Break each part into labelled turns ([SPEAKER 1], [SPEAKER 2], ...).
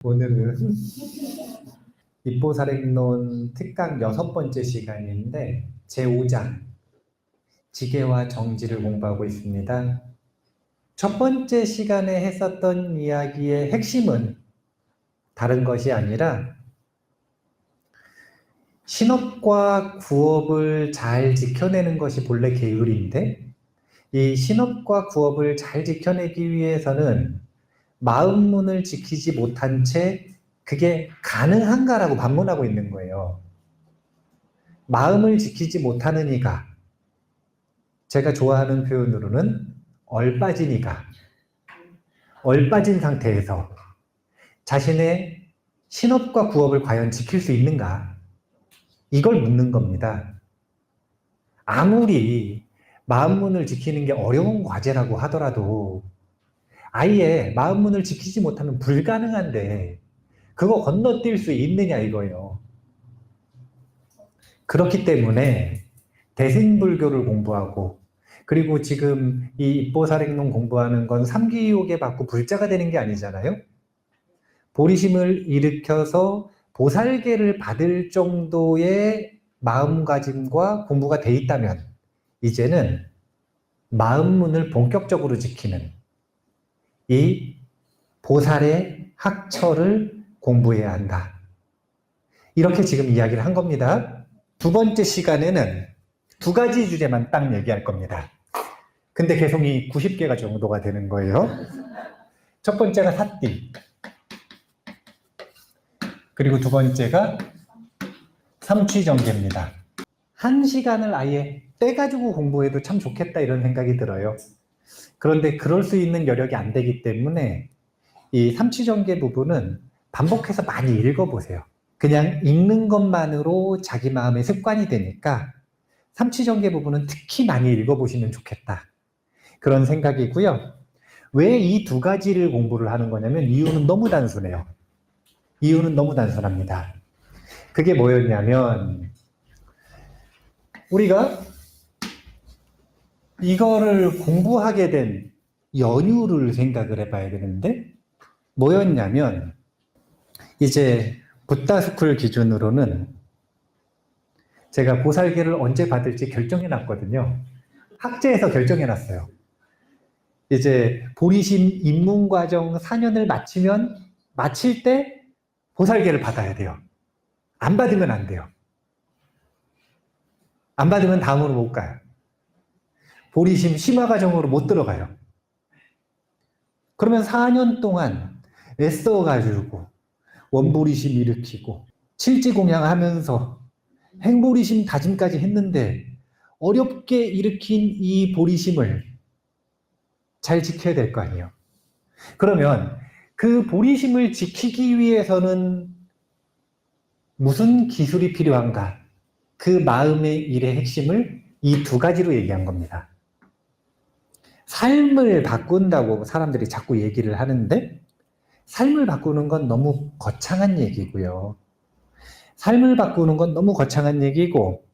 [SPEAKER 1] 오늘은 입보살행론 특강 6번째 시간인데 제5장 지계와 정지를 공부하고 있습니다. 첫 번째 시간에 했었던 이야기의 핵심은 다른 것이 아니라 신업과 구업을 잘 지켜내는 것이 본래 계율인데 이 신업과 구업을 잘 지켜내기 위해서는 마음문을 지키지 못한 채 그게 가능한가라고 반문하고 있는 거예요. 마음을 지키지 못하는 이가, 제가 좋아하는 표현으로는 얼빠진 이가, 얼빠진 상태에서 자신의 신업과 구업을 과연 지킬 수 있는가? 이걸 묻는 겁니다. 아무리 마음문을 지키는 게 어려운 과제라고 하더라도 아예 마음문을 지키지 못하면 불가능한데 그거 건너뛸 수 있느냐 이거예요. 그렇기 때문에 대승불교를 공부하고 그리고 지금 이 입보살행론 공부하는 건 삼기욕에 받고 불자가 되는 게 아니잖아요. 보리심을 일으켜서 보살계를 받을 정도의 마음가짐과 공부가 돼 있다면 이제는 마음문을 본격적으로 지키는 이 보살의 학처를 공부해야 한다. 이렇게 지금 이야기를 한 겁니다. 두 번째 시간에는 두 가지 주제만 딱 얘기할 겁니다. 근데 개송이 90개가 정도가 되는 거예요. 첫 번째가 사띠. 그리고 두 번째가 삼취정계입니다. 한 시간을 아예 떼가지고 공부해도 참 좋겠다 이런 생각이 들어요. 그런데 그럴 수 있는 여력이 안 되기 때문에 이 삼취정계 부분은 반복해서 많이 읽어보세요. 그냥 읽는 것만으로 자기 마음의 습관이 되니까 삼취정계 부분은 특히 많이 읽어보시면 좋겠다. 그런 생각이고요. 왜 이 두 가지를 공부를 하는 거냐면 이유는 너무 단순해요. 이유는 너무 단순합니다. 그게 뭐였냐면 우리가 이거를 공부하게 된 연유를 생각을 해봐야 되는데 뭐였냐면 이제 붓다스쿨 기준으로는 제가 보살계를 언제 받을지 결정해 놨거든요. 학제에서 결정해 놨어요. 이제 보리심 입문과정 4년을 마칠 때 보살계를 받아야 돼요. 안 받으면 안 돼요. 안 받으면 다음으로 못 가요. 보리심 심화과정으로 못 들어가요. 그러면 4년 동안 애써가지고 원보리심 일으키고 칠지공양하면서 행보리심 다짐까지 했는데 어렵게 일으킨 이 보리심을 잘 지켜야 될 거 아니에요. 그러면 그 보리심을 지키기 위해서는 무슨 기술이 필요한가? 그 마음의 일의 핵심을 이 두 가지로 얘기한 겁니다. 삶을 바꾼다고 사람들이 자꾸 얘기를 하는데 삶을 바꾸는 건 너무 거창한 얘기고요. 삶을 바꾸는 건 너무 거창한 얘기고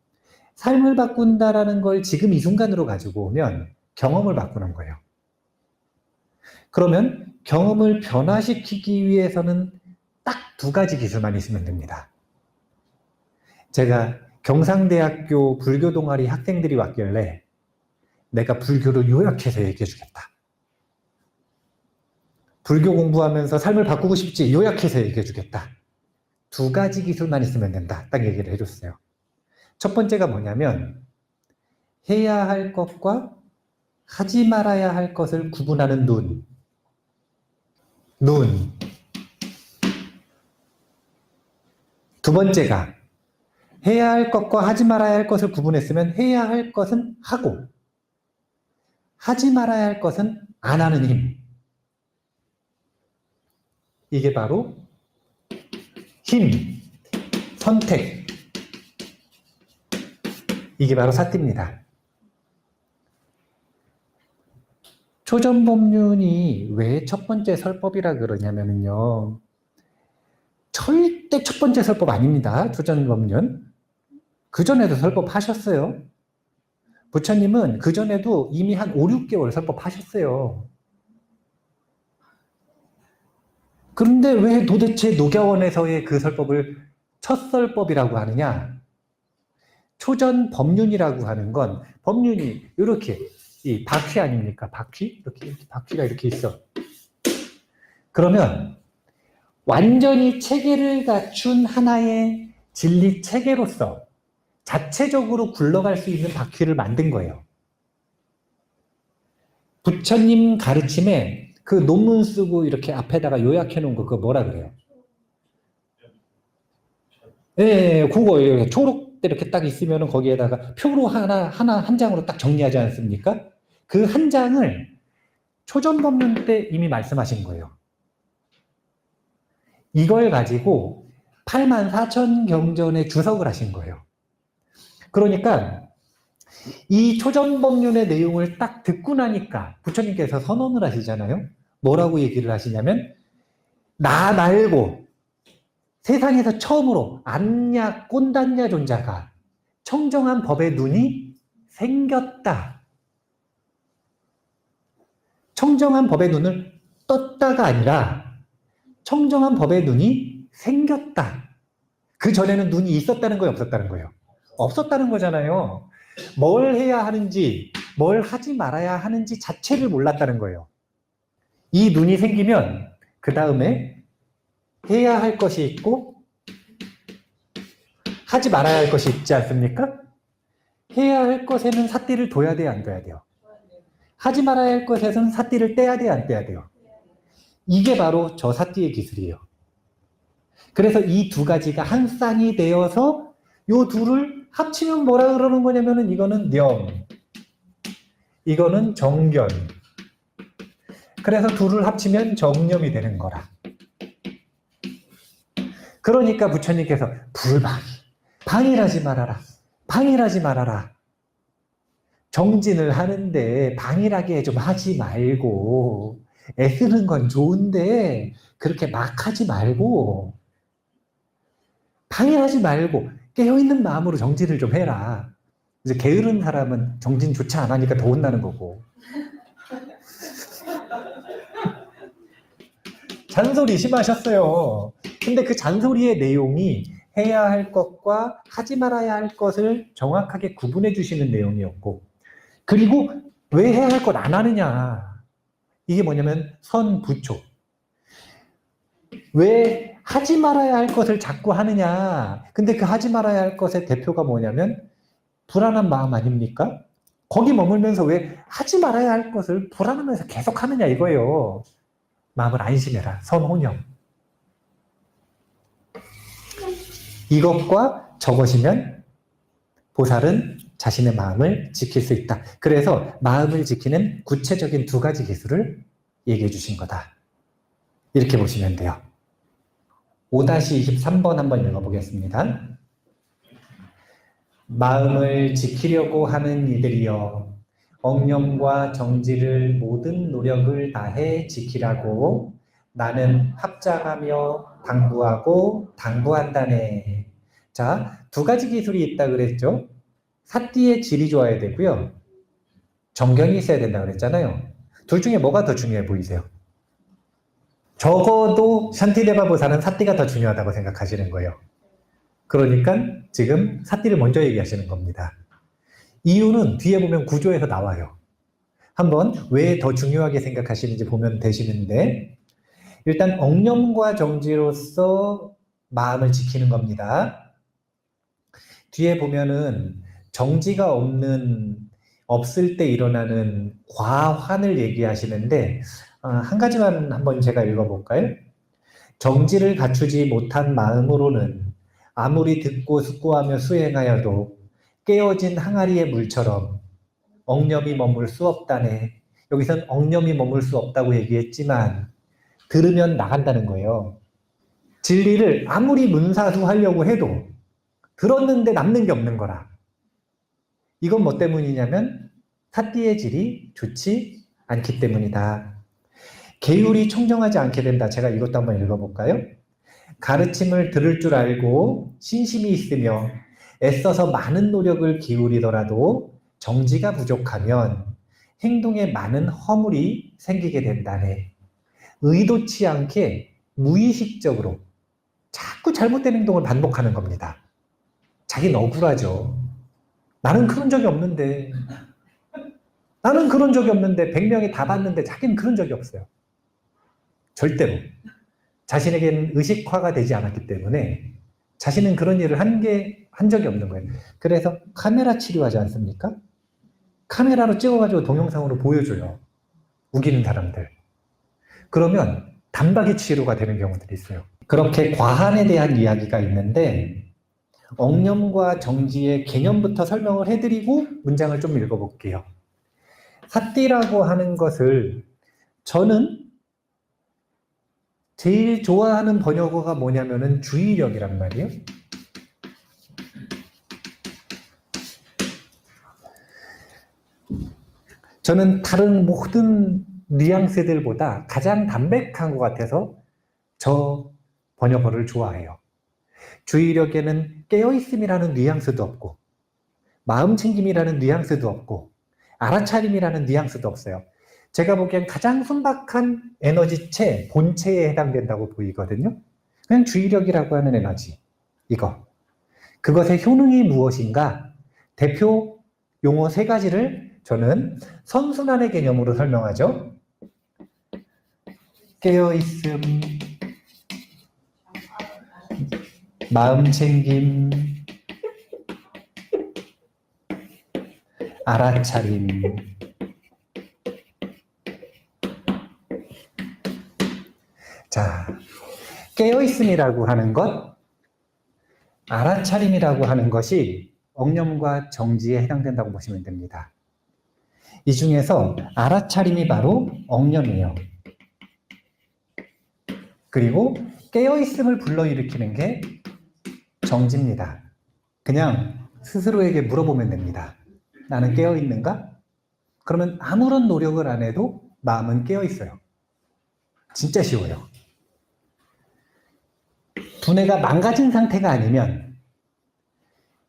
[SPEAKER 1] 삶을 바꾼다라는 걸 지금 이 순간으로 가지고 오면 경험을 바꾸는 거예요. 그러면 경험을 변화시키기 위해서는 딱 두 가지 기술만 있으면 됩니다. 제가 경상대학교 불교 동아리 학생들이 왔길래 내가 불교를 요약해서 얘기해 주겠다. 불교 공부하면서 삶을 바꾸고 싶지? 요약해서 얘기해 주겠다. 두 가지 기술만 있으면 된다. 딱 얘기를 해줬어요. 첫 번째가 뭐냐면 해야 할 것과 하지 말아야 할 것을 구분하는 눈. 두 번째가 해야 할 것과 하지 말아야 할 것을 구분했으면 해야 할 것은 하고 하지 말아야 할 것은 안 하는 힘. 이게 바로 힘, 선택. 이게 바로 사띠입니다. 초전법륜이 왜 첫 번째 설법이라 그러냐면요. 절대 첫 번째 설법 아닙니다. 초전법륜. 그전에도 설법하셨어요. 부처님은 그전에도 이미 한 5, 6개월 설법하셨어요. 그런데 왜 도대체 녹야원에서의 그 설법을 첫설법이라고 하느냐? 초전 법륜이라고 하는 건 법륜이 이렇게 이 바퀴 아닙니까? 바퀴? 이렇게 바퀴가 이렇게 있어. 그러면 완전히 체계를 갖춘 하나의 진리 체계로서 자체적으로 굴러갈 수 있는 바퀴를 만든 거예요. 부처님 가르침에 그 논문 쓰고 이렇게 앞에다가 요약해 놓은 거 그거 뭐라 그래요? 예, 그거 초록 이렇게 딱 있으면 거기에다가 표로 한 장으로 딱 정리하지 않습니까? 그 한 장을 초전법륜 때 이미 말씀하신 거예요. 이걸 가지고 84,000경전에 주석을 하신 거예요. 그러니까 이 초전법륜의 내용을 딱 듣고 나니까 부처님께서 선언을 하시잖아요. 뭐라고 얘기를 하시냐면 나 말고 세상에서 처음으로 안냐 꼰단냐 존자가 청정한 법의 눈이 생겼다. 청정한 법의 눈을 떴다가 아니라 청정한 법의 눈이 생겼다. 그 전에는 눈이 있었다는 거예요, 없었다는 거예요? 없었다는 거잖아요. 뭘 해야 하는지, 뭘 하지 말아야 하는지 자체를 몰랐다는 거예요. 이 눈이 생기면 그 다음에 해야 할 것이 있고 하지 말아야 할 것이 있지 않습니까? 해야 할 것에는 삿띠를 둬야 돼요, 안 둬야 돼요? 하지 말아야 할 것에서는 삿띠를 떼야 돼요, 안 떼야 돼요? 이게 바로 저 삿띠의 기술이에요. 그래서 이 두 가지가 한 쌍이 되어서 요 둘을 합치면 뭐라 그러는 거냐면은 이거는 념, 이거는 정견. 그래서 둘을 합치면 정념이 되는 거라. 그러니까 부처님께서 불방이, 방일하지 말아라. 방일하지 말아라. 정진을 하는데 방일하게 좀 하지 말고 애쓰는 건 좋은데 그렇게 막 하지 말고 방해하지 말고 깨어있는 마음으로 정진을 좀 해라. 이제 게으른 사람은 정진 좋지 않으니까 더 혼나는 거고. 잔소리 심하셨어요. 근데 그 잔소리의 내용이 해야 할 것과 하지 말아야 할 것을 정확하게 구분해 주시는 내용이었고, 그리고 왜 해야 할 것 안 하느냐. 이게 뭐냐면 선부초. 왜 하지 말아야 할 것을 자꾸 하느냐. 근데 그 하지 말아야 할 것의 대표가 뭐냐면 불안한 마음 아닙니까? 거기 머물면서 왜 하지 말아야 할 것을 불안하면서 계속 하느냐 이거예요. 마음을 안심해라. 선혼영. 이것과 저것이면 보살은 자신의 마음을 지킬 수 있다. 그래서 마음을 지키는 구체적인 두 가지 기술을 얘기해 주신 거다. 이렇게 보시면 돼요. 5-23번 한번 읽어보겠습니다. 마음을 지키려고 하는 이들이여 억념과 정지를 모든 노력을 다해 지키라고 나는 합장하며 당부하고 당부한다네. 자, 두 가지 기술이 있다 그랬죠. 삿띠의 질이 좋아야 되고요. 정견이 있어야 된다 그랬잖아요. 둘 중에 뭐가 더 중요해 보이세요? 적어도 샨티데바 보살은 삿띠가 더 중요하다고 생각하시는 거예요. 그러니까 지금 삿띠를 먼저 얘기하시는 겁니다. 이유는 뒤에 보면 구조에서 나와요. 한번 왜 더 중요하게 생각하시는지 보면 되시는데, 일단 억념과 정지로서 마음을 지키는 겁니다. 뒤에 보면은 정지가 없을 때 일어나는 과환을 얘기하시는데, 한 가지만 한번 제가 읽어볼까요? 정지를 갖추지 못한 마음으로는 아무리 듣고 숙고하며 수행하여도 깨어진 항아리의 물처럼 억념이 머물 수 없다네. 여기선 억념이 머물 수 없다고 얘기했지만 들으면 나간다는 거예요. 진리를 아무리 문사수하려고 해도 들었는데 남는 게 없는 거라. 이건 뭐 때문이냐면 삿띠의 질이 좋지 않기 때문이다. 계율이 청정하지 않게 된다. 제가 이것도 한번 읽어볼까요? 가르침을 들을 줄 알고 신심이 있으며 애써서 많은 노력을 기울이더라도 정지가 부족하면 행동에 많은 허물이 생기게 된다네. 의도치 않게 무의식적으로 자꾸 잘못된 행동을 반복하는 겁니다. 자기는 억울하죠. 나는 그런 적이 없는데, 나는 그런 적이 없는데 100명이 다 봤는데 자기는 그런 적이 없어요. 절대로. 자신에게는 의식화가 되지 않았기 때문에 자신은 그런 일을 한 적이 없는 거예요. 그래서 카메라 치료하지 않습니까? 카메라로 찍어가지고 동영상으로 보여줘요. 우기는 사람들. 그러면 단박에 치료가 되는 경우들이 있어요. 그렇게 과한에 대한 이야기가 있는데 억념과 정지의 개념부터 설명을 해드리고 문장을 좀 읽어볼게요. 삿띠라고 하는 것을 저는 제일 좋아하는 번역어가 뭐냐면은 주의력이란 말이에요. 저는 다른 모든 뉘앙스들보다 가장 담백한 것 같아서 저 번역어를 좋아해요. 주의력에는 깨어있음이라는 뉘앙스도 없고 마음챙김이라는 뉘앙스도 없고 알아차림이라는 뉘앙스도 없어요. 제가 보기엔 가장 순박한 에너지체, 본체에 해당된다고 보이거든요. 그냥 주의력이라고 하는 에너지, 이거. 그것의 효능이 무엇인가? 대표 용어 3가지를 저는 선순환의 개념으로 설명하죠. 깨어있음, 마음챙김, 알아차림. 자, 깨어있음이라고 하는 것, 알아차림이라고 하는 것이 억념과 정지에 해당된다고 보시면 됩니다. 이 중에서 알아차림이 바로 억념이에요. 그리고 깨어있음을 불러일으키는 게 정지입니다. 그냥 스스로에게 물어보면 됩니다. 나는 깨어있는가? 그러면 아무런 노력을 안 해도 마음은 깨어있어요. 진짜 쉬워요. 두뇌가 망가진 상태가 아니면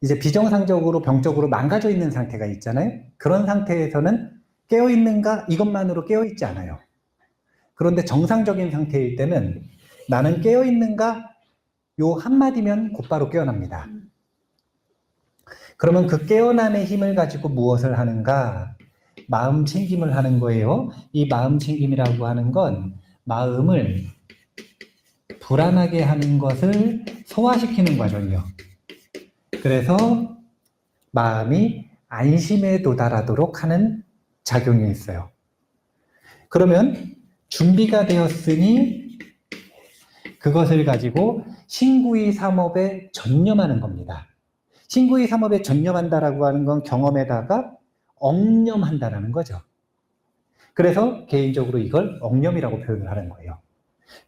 [SPEAKER 1] 이제 비정상적으로 병적으로 망가져 있는 상태가 있잖아요. 그런 상태에서는 깨어있는가? 이것만으로 깨어있지 않아요. 그런데 정상적인 상태일 때는 나는 깨어있는가? 요 한마디면 곧바로 깨어납니다. 그러면 그 깨어남의 힘을 가지고 무엇을 하는가? 마음 챙김을 하는 거예요. 이 마음 챙김이라고 하는 건 마음을 불안하게 하는 것을 소화시키는 과정이요. 그래서 마음이 안심에 도달하도록 하는 작용이 있어요. 그러면 준비가 되었으니 그것을 가지고 신구이 삼업에 전념하는 겁니다. 신구이 삼업에 전념한다라고 하는 건 경험에다가 억념한다라는 거죠. 그래서 개인적으로 이걸 억념이라고 표현을 하는 거예요.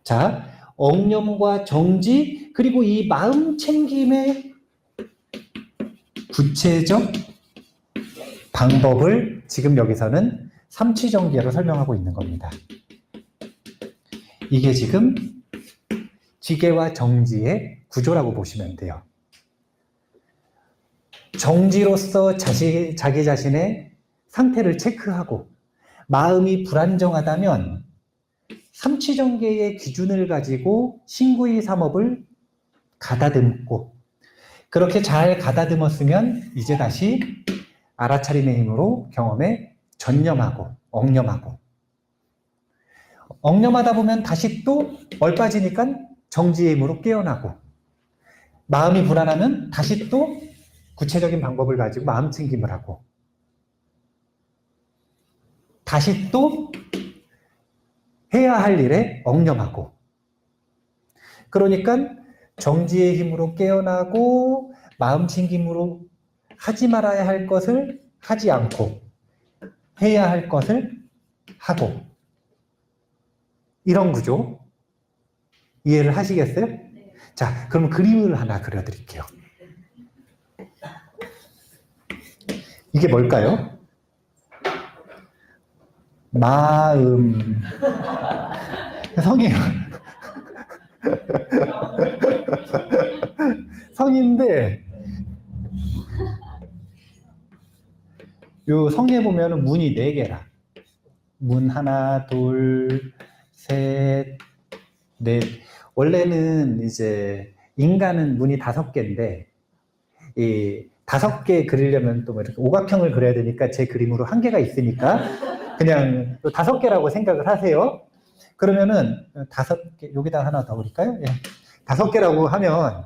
[SPEAKER 1] 자, 억념과 정지 그리고 이 마음 챙김의 구체적 방법을 지금 여기서는 삼치정계로 설명하고 있는 겁니다. 이게 지금 지계와 정지의 구조라고 보시면 돼요. 정지로서 자기 자신의 상태를 체크하고 마음이 불안정하다면 삼치정계의 기준을 가지고 신구이 삼업을 가다듬고 그렇게 잘 가다듬었으면 이제 다시 알아차림의 힘으로 경험에 전념하고 억념하고 억념하다 보면 다시 또 얼빠지니까 정지의 힘으로 깨어나고 마음이 불안하면 다시 또 구체적인 방법을 가지고 마음 챙김을 하고 다시 또 해야 할 일에 억념하고 그러니까 정지의 힘으로 깨어나고 마음 챙김으로 하지 말아야 할 것을 하지 않고 해야 할 것을 하고 이런 구조 이해를 하시겠어요? 네. 자, 그럼 그림을 하나 그려드릴게요. 이게 뭘까요? 마음 성이에요. 성인데 요 성에 보면 문이 4개라. 문 하나, 둘, 셋, 넷. 원래는 이제 인간은 문이 5개인데 이 5개 그리려면 또 뭐 이렇게 오각형을 그려야 되니까 제 그림으로 한계가 있으니까 그냥 또 5개라고 생각을 하세요. 그러면은 5개, 여기다 하나 더 그릴까요? 예. 5개라고 하면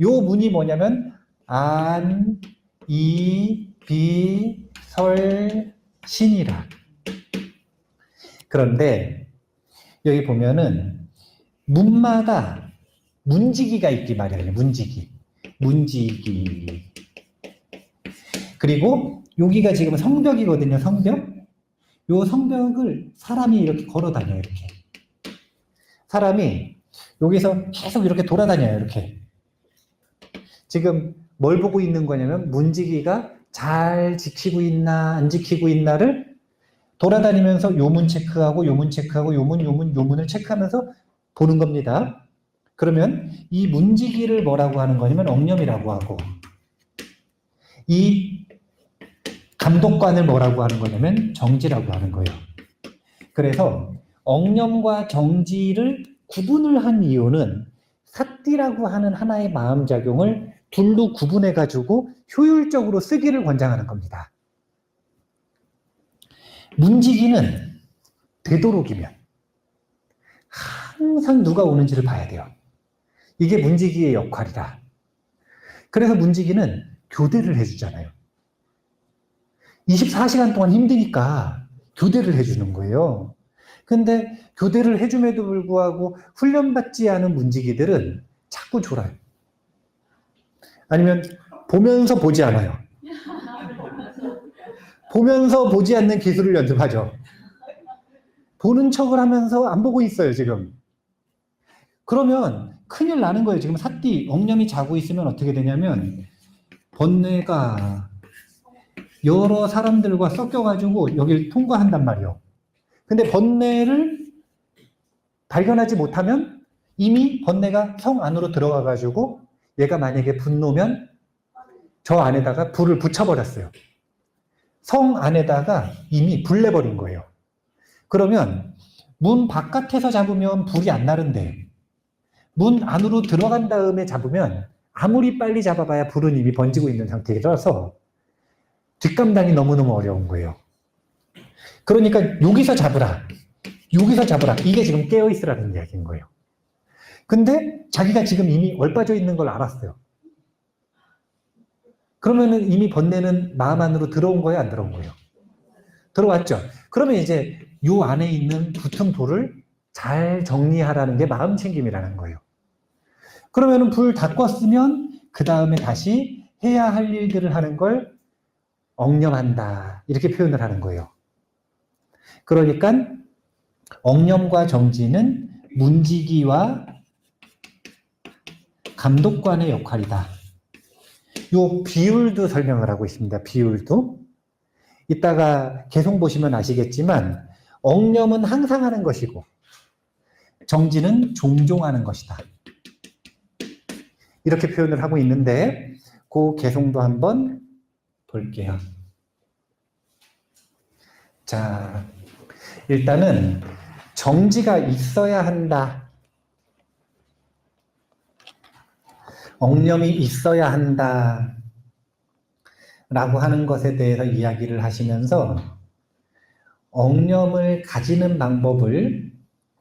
[SPEAKER 1] 요 문이 뭐냐면 안, 이, 비, 설, 신이라. 그런데 여기 보면은 문마다 문지기가 있기 마련이에요. 문지기. 그리고 여기가 지금 성벽이거든요. 성벽. 요 성벽을 사람이 이렇게 걸어 다녀요. 이렇게. 사람이 여기서 계속 이렇게 돌아다녀요. 이렇게. 지금 뭘 보고 있는 거냐면 문지기가 잘 지키고 있나 안 지키고 있나를 돌아다니면서 요 문 체크하고 요 문 체크하고 요 문을 체크하면서 보는 겁니다. 그러면 이 문지기를 뭐라고 하는 거냐면 억념이라고 하고 이 감독관을 뭐라고 하는 거냐면 정지라고 하는 거예요. 그래서 억념과 정지를 구분을 한 이유는 사띠라고 하는 하나의 마음작용을 둘로 구분해가지고 효율적으로 쓰기를 권장하는 겁니다. 문지기는 되도록이면 항상 누가 오는지를 봐야 돼요. 이게 문지기의 역할이다. 그래서 문지기는 교대를 해주잖아요. 24시간 동안 힘드니까 교대를 해주는 거예요. 근데 교대를 해줌에도 불구하고 훈련받지 않은 문지기들은 자꾸 졸아요. 아니면 보면서 보지 않아요. 보면서 보지 않는 기술을 연습하죠. 보는 척을 하면서 안 보고 있어요, 지금. 그러면 큰일 나는 거예요. 지금 사띠, 억념이 자고 있으면 어떻게 되냐면 번뇌가 여러 사람들과 섞여가지고 여기를 통과한단 말이에요. 근데 번뇌를 발견하지 못하면 이미 번뇌가 성 안으로 들어가가지고 얘가 만약에 분노면 저 안에다가 불을 붙여버렸어요. 성 안에다가 이미 불 내버린 거예요. 그러면 문 바깥에서 잡으면 불이 안 나는데 문 안으로 들어간 다음에 잡으면 아무리 빨리 잡아봐야 불은 이미 번지고 있는 상태라서 뒷감당이 너무너무 어려운 거예요. 그러니까 여기서 잡으라. 이게 지금 깨어있으라는 이야기인 거예요. 근데 자기가 지금 이미 얼빠져 있는 걸 알았어요. 그러면은 이미 번뇌는 마음 안으로 들어온 거예요, 안 들어온 거예요? 들어왔죠. 그러면 이제 요 안에 있는 붙은 불을 잘 정리하라는 게 마음 챙김이라는 거예요. 그러면은 불 다 껐으면 그 다음에 다시 해야 할 일들을 하는 걸 억념한다. 이렇게 표현을 하는 거예요. 그러니까 억념과 정지는 문지기와 감독관의 역할이다. 요 비율도 설명을 하고 있습니다. 비율도. 이따가 개송 보시면 아시겠지만 억념은 항상 하는 것이고 정지는 종종 하는 것이다. 이렇게 표현을 하고 있는데 그 개송도 한번 볼게요. 자, 일단은 정지가 있어야 한다. 억념이 있어야 한다. 라고 하는 것에 대해서 이야기를 하시면서 억념을 가지는 방법을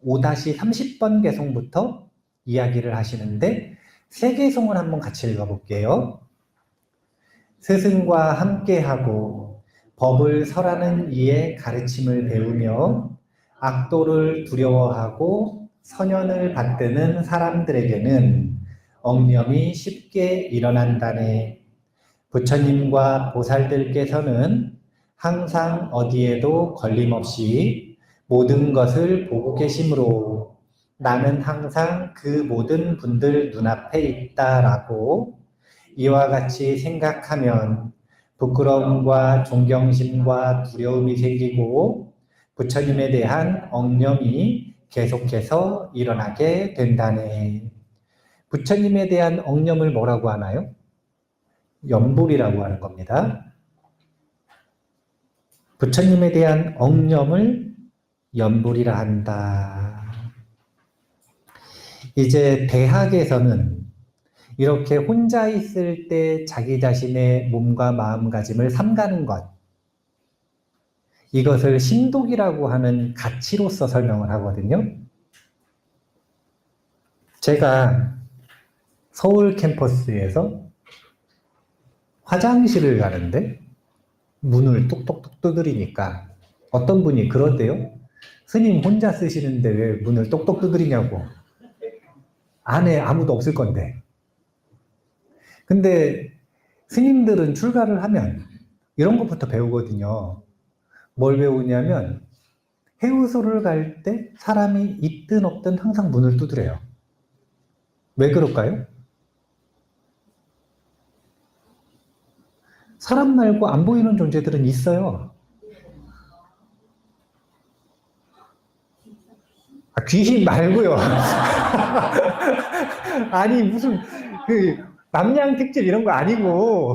[SPEAKER 1] 5-30번 개송부터 이야기를 하시는데 세 개송을 한번 같이 읽어볼게요. 스승과 함께하고 법을 설하는 이의 가르침을 배우며 악도를 두려워하고 선연을 받드는 사람들에게는 억념이 쉽게 일어난다네. 부처님과 보살들께서는 항상 어디에도 걸림없이 모든 것을 보고 계시므로 나는 항상 그 모든 분들 눈앞에 있다라고 이와 같이 생각하면 부끄러움과 존경심과 두려움이 생기고 부처님에 대한 억념이 계속해서 일어나게 된다네. 부처님에 대한 억념을 뭐라고 하나요? 염불이라고 하는 겁니다. 부처님에 대한 억념을 염불이라 한다. 이제 대학에서는 이렇게 혼자 있을 때 자기 자신의 몸과 마음가짐을 삼가는 것, 이것을 신독이라고 하는 가치로서 설명을 하거든요. 제가 서울 캠퍼스에서 화장실을 가는데 문을 똑똑똑 두드리니까 어떤 분이 그러대요. 스님 혼자 쓰시는데 왜 문을 똑똑 두드리냐고. 안에 아무도 없을 건데. 근데 스님들은 출가를 하면 이런 것부터 배우거든요. 뭘 배우냐면 해우소를 갈 때 사람이 있든 없든 항상 문을 두드려요. 왜 그럴까요? 사람 말고 안 보이는 존재들은 있어요. 아, 귀신 말고요. 아니 무슨 그 남양 특집 이런 거 아니고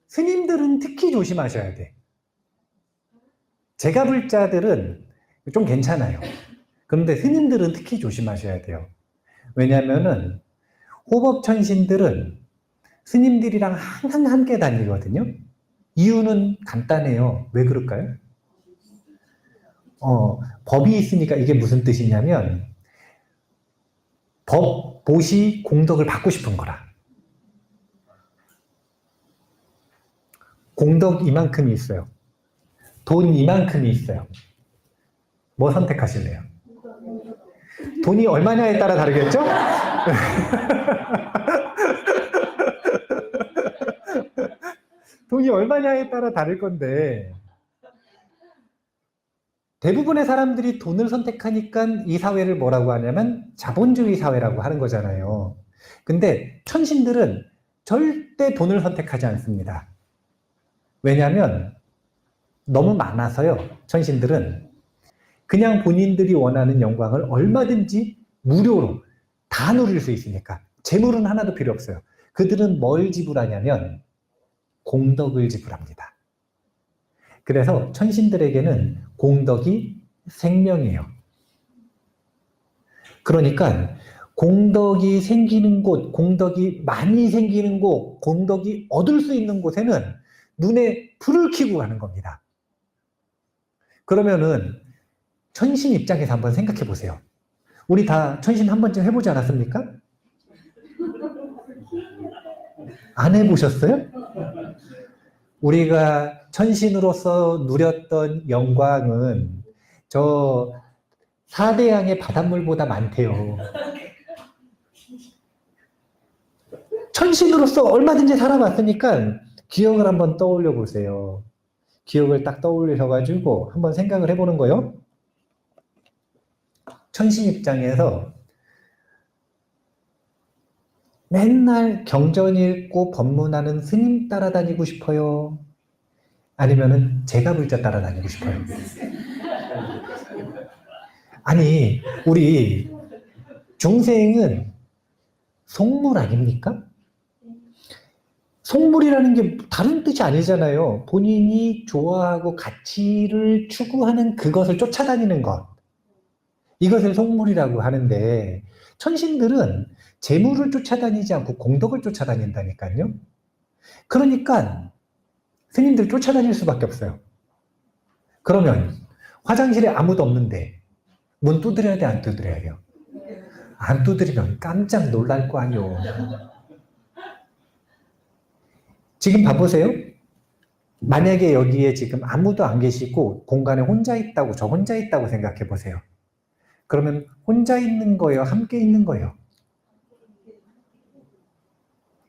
[SPEAKER 1] 스님들은 특히 조심하셔야 돼. 제가 불자들은 좀 괜찮아요. 그런데 스님들은 특히 조심하셔야 돼요. 왜냐면은 호법천신들은 스님들이랑 항상 함께 다니거든요. 이유는 간단해요. 왜 그럴까요? 법이 있으니까 이게 무슨 뜻이냐면 법, 보시, 공덕을 받고 싶은 거라. 공덕 이만큼이 있어요. 돈 이만큼이 있어요. 뭐 선택하실래요? 돈이 얼마냐에 따라 다르겠죠? 돈이 얼마냐에 따라 다를 건데 대부분의 사람들이 돈을 선택하니까 이 사회를 뭐라고 하냐면 자본주의 사회라고 하는 거잖아요. 근데 천신들은 절대 돈을 선택하지 않습니다. 왜냐하면 너무 많아서요. 천신들은 그냥 본인들이 원하는 영광을 얼마든지 무료로 다 누릴 수 있으니까 재물은 하나도 필요 없어요. 그들은 뭘 지불하냐면 공덕을 지불합니다. 그래서 천신들에게는 공덕이 생명이에요. 그러니까 공덕이 생기는 곳, 공덕이 많이 생기는 곳, 공덕이 얻을 수 있는 곳에는 눈에 불을 켜고 가는 겁니다. 그러면은 천신 입장에서 한번 생각해 보세요. 우리 다 천신 한 번쯤 해보지 않았습니까? 안 해보셨어요? 우리가 천신으로서 누렸던 영광은 저 사대양의 바닷물보다 많대요. 천신으로서 얼마든지 살아봤으니까 기억을 한번 떠올려 보세요. 기억을 딱 떠올리셔가지고 한번 생각을 해보는 거예요. 천신 입장에서 맨날 경전 읽고 법문하는 스님 따라다니고 싶어요? 아니면은 제가 불자 따라다니고 싶어요? 아니, 우리 중생은 속물 아닙니까? 속물이라는 게 다른 뜻이 아니잖아요. 본인이 좋아하고 가치를 추구하는 그것을 쫓아다니는 것. 이것을 속물이라고 하는데 천신들은 재물을 쫓아다니지 않고 공덕을 쫓아다닌다니까요. 그러니까 스님들 쫓아다닐 수밖에 없어요. 그러면 화장실에 아무도 없는데 문 두드려야 돼, 안 두드려야 돼요? 안 두드리면 깜짝 놀랄 거 아니요. 지금 봐보세요. 만약에 여기에 지금 아무도 안 계시고 공간에 혼자 있다고, 저 혼자 있다고 생각해 보세요. 그러면 혼자 있는 거예요? 함께 있는 거예요?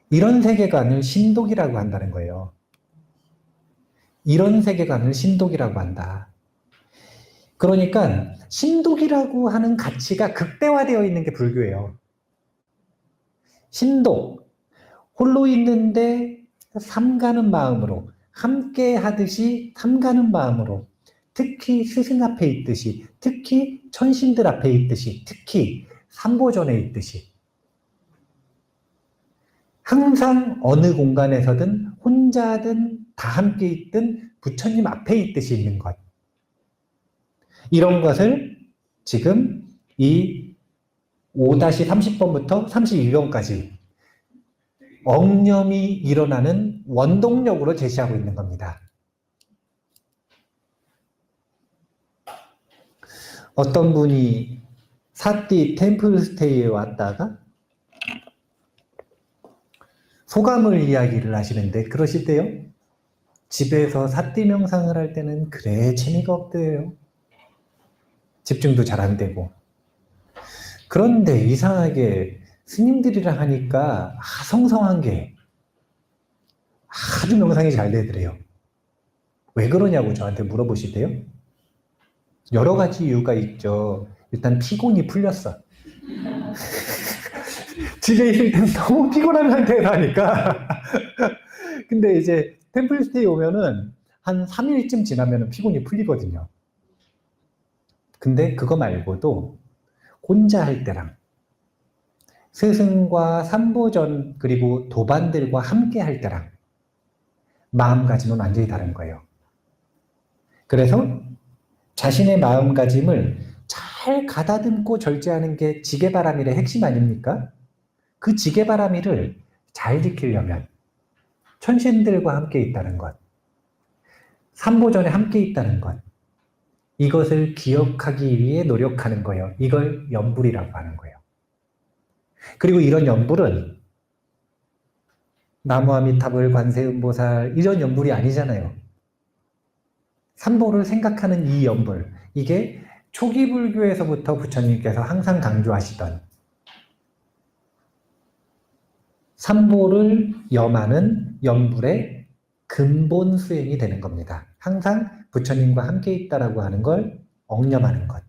[SPEAKER 1] 이런 세계관을 신독이라고 한다는 거예요. 이런 세계관을 신독이라고 한다. 그러니까 신독이라고 하는 가치가 극대화되어 있는 게 불교예요. 신독, 홀로 있는데 삼가는 마음으로, 함께 하듯이 삼가는 마음으로, 특히 스승 앞에 있듯이, 특히 천신들 앞에 있듯이, 특히 삼보전에 있듯이 항상 어느 공간에서든 혼자든 다 함께 있든 부처님 앞에 있듯이 있는 것. 이런 것을 지금 이 5-30번부터 32번까지 엉념이 일어나는 원동력으로 제시하고 있는 겁니다. 어떤 분이 사띠 템플스테이에 왔다가 소감을 이야기를 하시는데 그러시대요. 집에서 사띠 명상을 할 때는 그래 재미가 없대요. 집중도 잘 안 되고. 그런데 이상하게 스님들이랑 하니까 성성한 게 아주 명상이 잘 되더래요. 왜 그러냐고 저한테 물어보시대요. 여러 가지 이유가 있죠. 일단 피곤이 풀렸어. 집에 있을 때는 너무 피곤한 상태에서 하니까. 근데 이제 템플스테이 오면은 한 3일쯤 지나면 피곤이 풀리거든요. 근데 그거 말고도 혼자 할 때랑 스승과 삼보전 그리고 도반들과 함께 할 때랑 마음가짐은 완전히 다른 거예요. 그래서 자신의 마음가짐을 잘 가다듬고 절제하는 게 지게바라밀의 핵심 아닙니까? 그 지게바라밀을 잘 지키려면 천신들과 함께 있다는 것, 삼보전에 함께 있다는 것, 이것을 기억하기 위해 노력하는 거예요. 이걸 염불이라고 하는 거예요. 그리고 이런 염불은 나무아미타불, 관세음보살 이런 염불이 아니잖아요. 삼보를 생각하는 이 염불, 이게 초기 불교에서부터 부처님께서 항상 강조하시던 삼보를 염하는 염불의 근본 수행이 되는 겁니다. 항상 부처님과 함께 있다라고 하는 걸 엉념하는 것.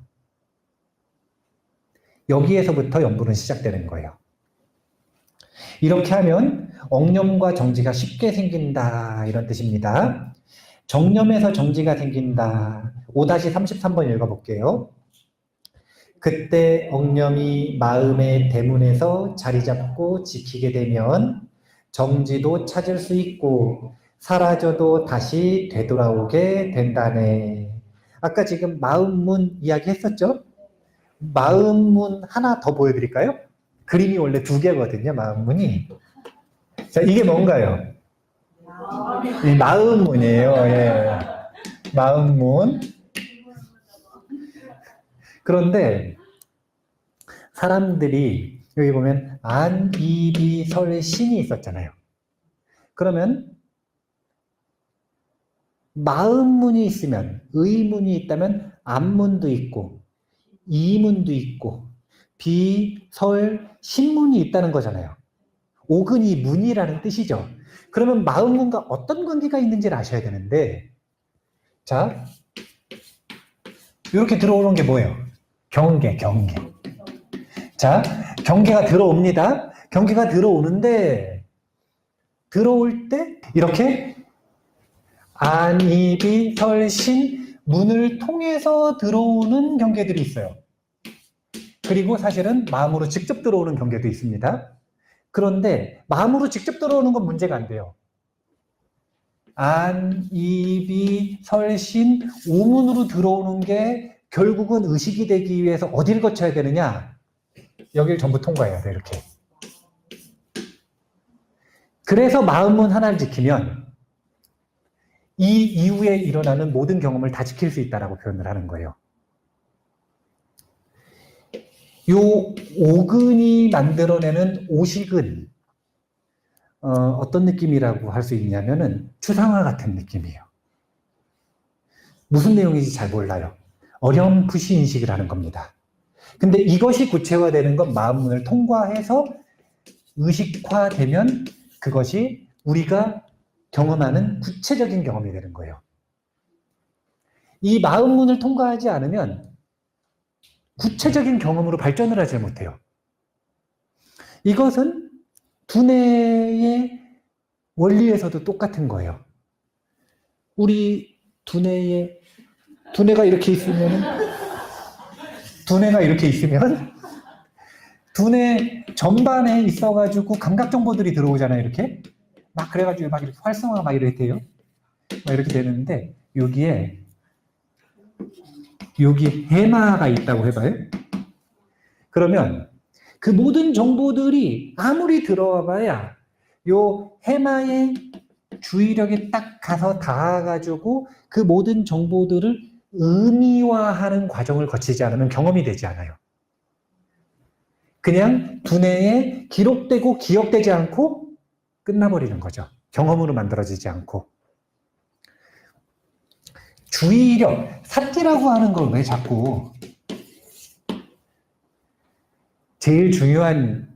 [SPEAKER 1] 여기에서부터 염불은 시작되는 거예요. 이렇게 하면 엉념과 정지가 쉽게 생긴다 이런 뜻입니다. 정념에서 정지가 생긴다. 5-33번 읽어볼게요. 그때 엉념이 마음의 대문에서 자리 잡고 지키게 되면 정지도 찾을 수 있고 사라져도 다시 되돌아오게 된다네. 아까 지금 마음문 이야기 했었죠? 마음문 하나 더 보여드릴까요? 그림이 원래 2개거든요, 마음문이. 자, 이게 뭔가요? 이 마음문이에요. 예. 마음문. 그런데 사람들이 여기 보면 안, 이, 비, 설, 신이 있었잖아요. 그러면 마음문이 있으면, 의문이 있다면 안문도 있고 이문도 있고 비, 설, 신문이 있다는 거잖아요. 오근이 문이라는 뜻이죠. 그러면 마음문과 어떤 관계가 있는지를 아셔야 되는데, 자, 이렇게 들어오는 게 뭐예요? 경계. 자, 경계가 들어옵니다. 경계가 들어오는데, 들어올 때 이렇게 안, 이, 비, 설, 신, 문을 통해서 들어오는 경계들이 있어요. 그리고 사실은 마음으로 직접 들어오는 경계도 있습니다. 그런데 마음으로 직접 들어오는 건 문제가 안 돼요. 안, 이, 비, 설, 신, 오문으로 들어오는 게 결국은 의식이 되기 위해서 어디를 거쳐야 되느냐? 여기를 전부 통과해야 돼, 이렇게. 그래서 마음문 하나를 지키면 이 이후에 일어나는 모든 경험을 다 지킬 수 있다라고 표현을 하는 거예요. 요 오근이 만들어내는 오식은 어떤 느낌이라고 할 수 있냐면은 추상화 같은 느낌이에요. 무슨 내용인지 잘 몰라요. 어렴풋이 인식을 하는 겁니다. 근데 이것이 구체화되는 건 마음문을 통과해서 의식화되면 그것이 우리가 경험하는 구체적인 경험이 되는 거예요. 이 마음문을 통과하지 않으면 구체적인 경험으로 발전을 하지 못해요. 이것은 두뇌의 원리에서도 똑같은 거예요. 우리 두뇌가 이렇게 있으면 두뇌 전반에 있어가지고 감각 정보들이 들어오잖아요. 이렇게 막 그래가지고 막 이렇게 활성화가 막 이렇게 돼요. 막 이렇게 되는데 여기에 여기 해마가 있다고 해봐요. 그러면 그 모든 정보들이 아무리 들어와 봐야 요 해마의 주의력에 딱 가서 닿아가지고 그 모든 정보들을 의미화하는 과정을 거치지 않으면 경험이 되지 않아요. 그냥 두뇌에 기록되고 기억되지 않고 끝나버리는 거죠. 경험으로 만들어지지 않고. 주의력, 사티라고 하는 걸 왜 자꾸 제일 중요한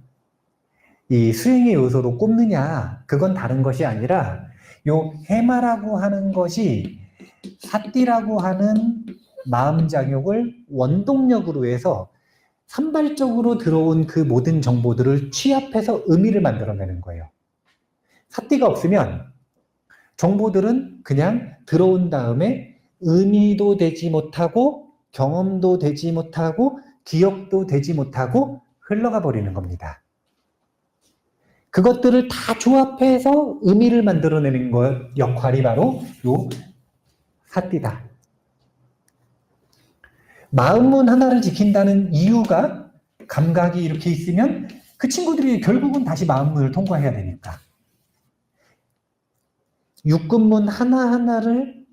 [SPEAKER 1] 이 수행의 요소로 꼽느냐, 그건 다른 것이 아니라 요 해마라고 하는 것이 사띠라고 하는 마음장욕을 원동력으로 해서 산발적으로 들어온 그 모든 정보들을 취합해서 의미를 만들어내는 거예요. 사띠가 없으면 정보들은 그냥 들어온 다음에 의미도 되지 못하고 경험도 되지 못하고 기억도 되지 못하고 흘러가 버리는 겁니다. 그것들을 다 조합해서 의미를 만들어내는 것 역할이 바로 요 사띠다. 마음문 하나를 지킨다는 이유가 감각이 이렇게 있으면 그 친구들이 결국은 다시 마음문을 통과해야 되니까. 육근문 하나하나를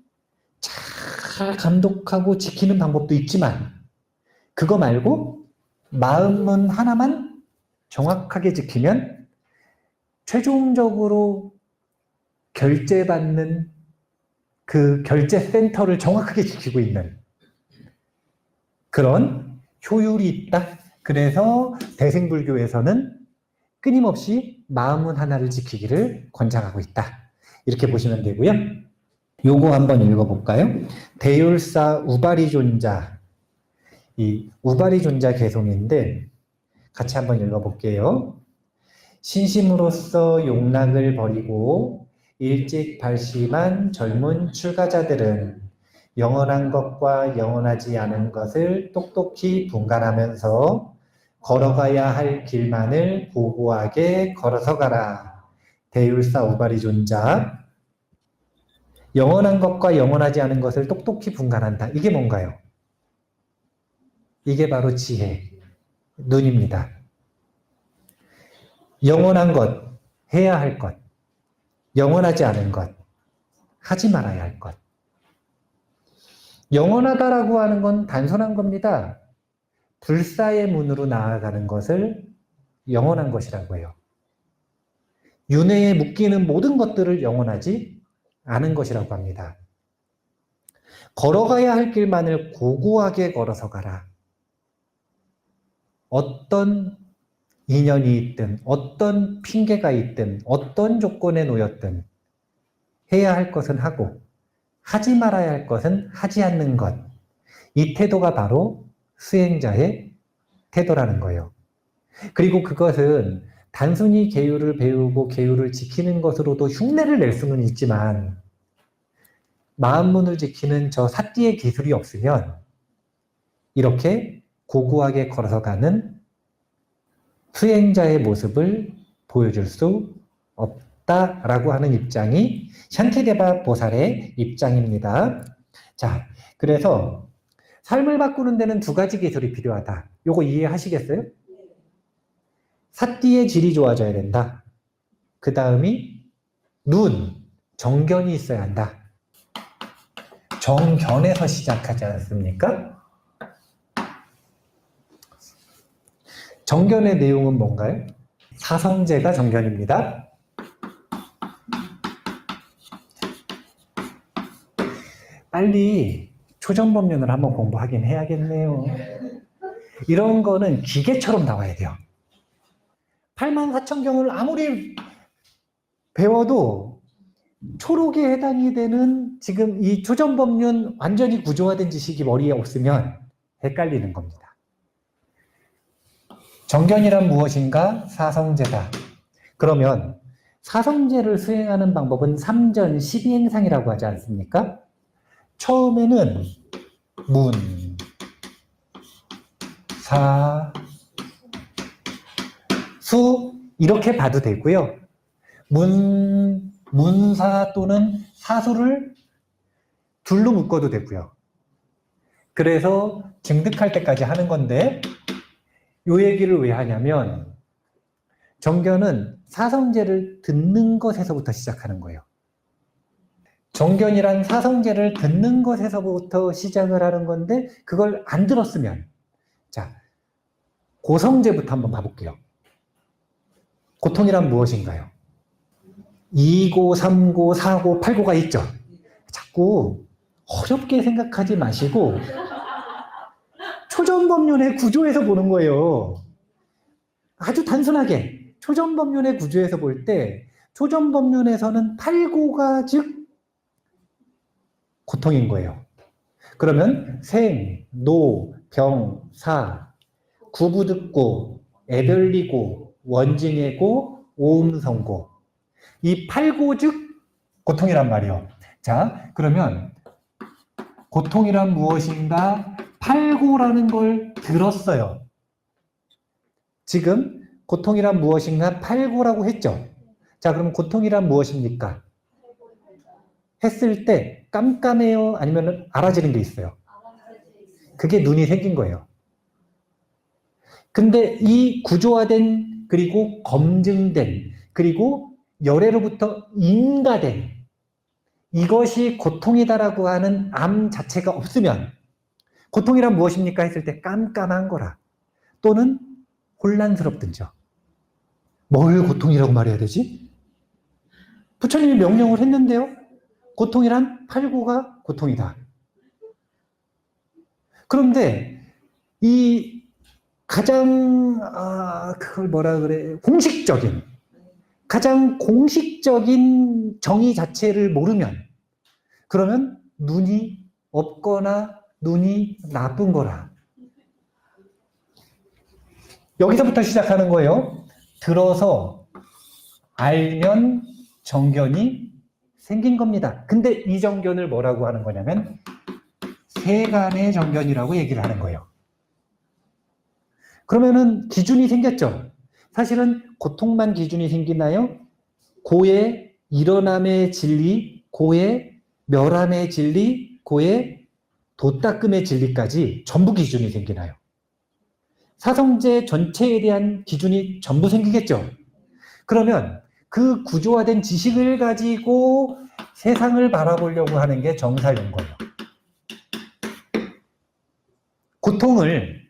[SPEAKER 1] 잘 감독하고 지키는 방법도 있지만 그거 말고 마음문 하나만 정확하게 지키면 최종적으로 결제받는 그 결제 센터를 정확하게 지키고 있는 그런 효율이 있다. 그래서 대승불교에서는 끊임없이 마음문 하나를 지키기를 권장하고 있다. 이렇게 보시면 되고요. 요거 한번 읽어볼까요? 대율사 우바리존자. 이 우바리존자 개송인데 같이 한번 읽어볼게요. 신심으로써 용락을 버리고 일찍 발심한 젊은 출가자들은 영원한 것과 영원하지 않은 것을 똑똑히 분간하면서 걸어가야 할 길만을 고고하게 걸어서 가라. 대율사 우바리존자. 영원한 것과 영원하지 않은 것을 똑똑히 분간한다. 이게 뭔가요? 이게 바로 지혜, 눈입니다. 영원한 것, 해야 할 것, 영원하지 않은 것, 하지 말아야 할 것. 영원하다라고 하는 건 단순한 겁니다. 불사의 문으로 나아가는 것을 영원한 것이라고 해요. 윤회에 묶이는 모든 것들을 영원하지 않은 것이라고 합니다. 걸어가야 할 길만을 고고하게 걸어서 가라. 어떤 인연이 있든 어떤 핑계가 있든 어떤 조건에 놓였든 해야 할 것은 하고 하지 말아야 할 것은 하지 않는 것. 이 태도가 바로 수행자의 태도라는 거예요. 그리고 그것은 단순히 계율을 배우고 계율을 지키는 것으로도 흉내를 낼 수는 있지만 마음문을 지키는 저 사띠의 기술이 없으면 이렇게 고고하게 걸어서 가는 수행자의 모습을 보여줄 수 없다라고 하는 입장이 샨티데바 보살의 입장입니다. 자, 그래서 삶을 바꾸는 데는 두 가지 기술이 필요하다. 요거 이해하시겠어요? 사띠의 질이 좋아져야 된다. 그 다음이 눈, 정견이 있어야 한다. 정견에서 시작하지 않습니까? 정견의 내용은 뭔가요? 사성제가 정견입니다. 빨리 초전법륜을 한번 공부하긴 해야겠네요. 이런 거는 기계처럼 나와야 돼요. 84,000경을 아무리 배워도 초록에 해당이 되는 지금 이 초전법륜 완전히 구조화된 지식이 머리에 없으면 헷갈리는 겁니다. 정견이란 무엇인가? 사성제다. 그러면 사성제를 수행하는 방법은 3전 12행상이라고 하지 않습니까? 처음에는 문, 사, 수 이렇게 봐도 되고요. 문사 또는 사수를 둘로 묶어도 되고요. 그래서 증득할 때까지 하는 건데 이 얘기를 왜 하냐면 정견은 사성제를 듣는 것에서부터 시작하는 거예요. 정견이란 사성제를 듣는 것에서부터 시작을 하는 건데 그걸 안 들었으면 자, 고성제부터 한번 봐볼게요. 고통이란 무엇인가요? 2고, 3고, 4고, 8고가 있죠. 자꾸 어렵게 생각하지 마시고 초전법륜의 구조에서 보는 거예요. 아주 단순하게 초전법륜의 구조에서 볼 때 초전법륜에서는 8고가 즉 고통인 거예요. 그러면 생, 노, 병, 사, 구부득고, 애별리고, 원징해고, 오음성고 이 8고 즉 고통이란 말이에요. 자, 그러면 고통이란 무엇인가 8고라는 걸 들었어요. 지금 고통이란 무엇인가 8고라고 했죠. 자, 그럼 고통이란 무엇입니까? 했을 때 깜깜해요? 아니면 알아지는 게 있어요? 그게 눈이 생긴 거예요. 근데 이 구조화된 그리고 검증된 그리고 열애로부터 인가된 이것이 고통이다라고 하는 암 자체가 없으면 고통이란 무엇입니까? 했을 때 깜깜한 거라 또는 혼란스럽든죠. 뭘 고통이라고 말해야 되지? 부처님이 명령을 했는데요. 고통이란 8고가 고통이다. 그런데 이 가장 그걸 뭐라 그래? 가장 공식적인 정의 자체를 모르면 그러면 눈이 없거나 눈이 나쁜 거라. 여기서부터 시작하는 거예요. 들어서 알면 정견이 생긴 겁니다. 근데 이 정견을 뭐라고 하는 거냐면 세간의 정견이라고 얘기를 하는 거예요. 그러면은 기준이 생겼죠. 사실은 고통만 기준이 생기나요? 고의 일어남의 진리, 고의 멸함의 진리, 고의 도닦음의 진리까지 전부 기준이 생기나요? 사성제 전체에 대한 기준이 전부 생기겠죠. 그러면 그 구조화된 지식을 가지고 세상을 바라보려고 하는 게 정사연거예요. 고통을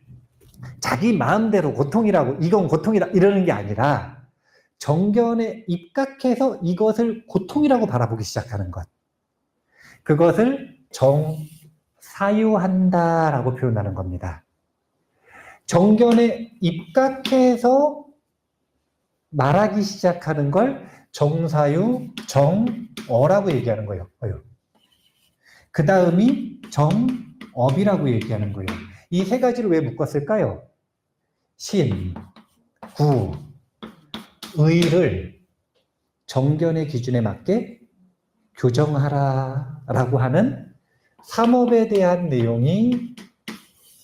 [SPEAKER 1] 자기 마음대로 고통이라고 이건 고통이라 이러는 게 아니라 정견에 입각해서 이것을 고통이라고 바라보기 시작하는 것. 그것을 정사유한다라고 표현하는 겁니다. 정견에 입각해서 말하기 시작하는 걸 정사유, 정어라고 얘기하는 거예요. 그 다음이 정업이라고 얘기하는 거예요. 이 세 가지를 왜 묶었을까요? 신, 구, 의를 정견의 기준에 맞게 교정하라라고 하는 삼업에 대한 내용이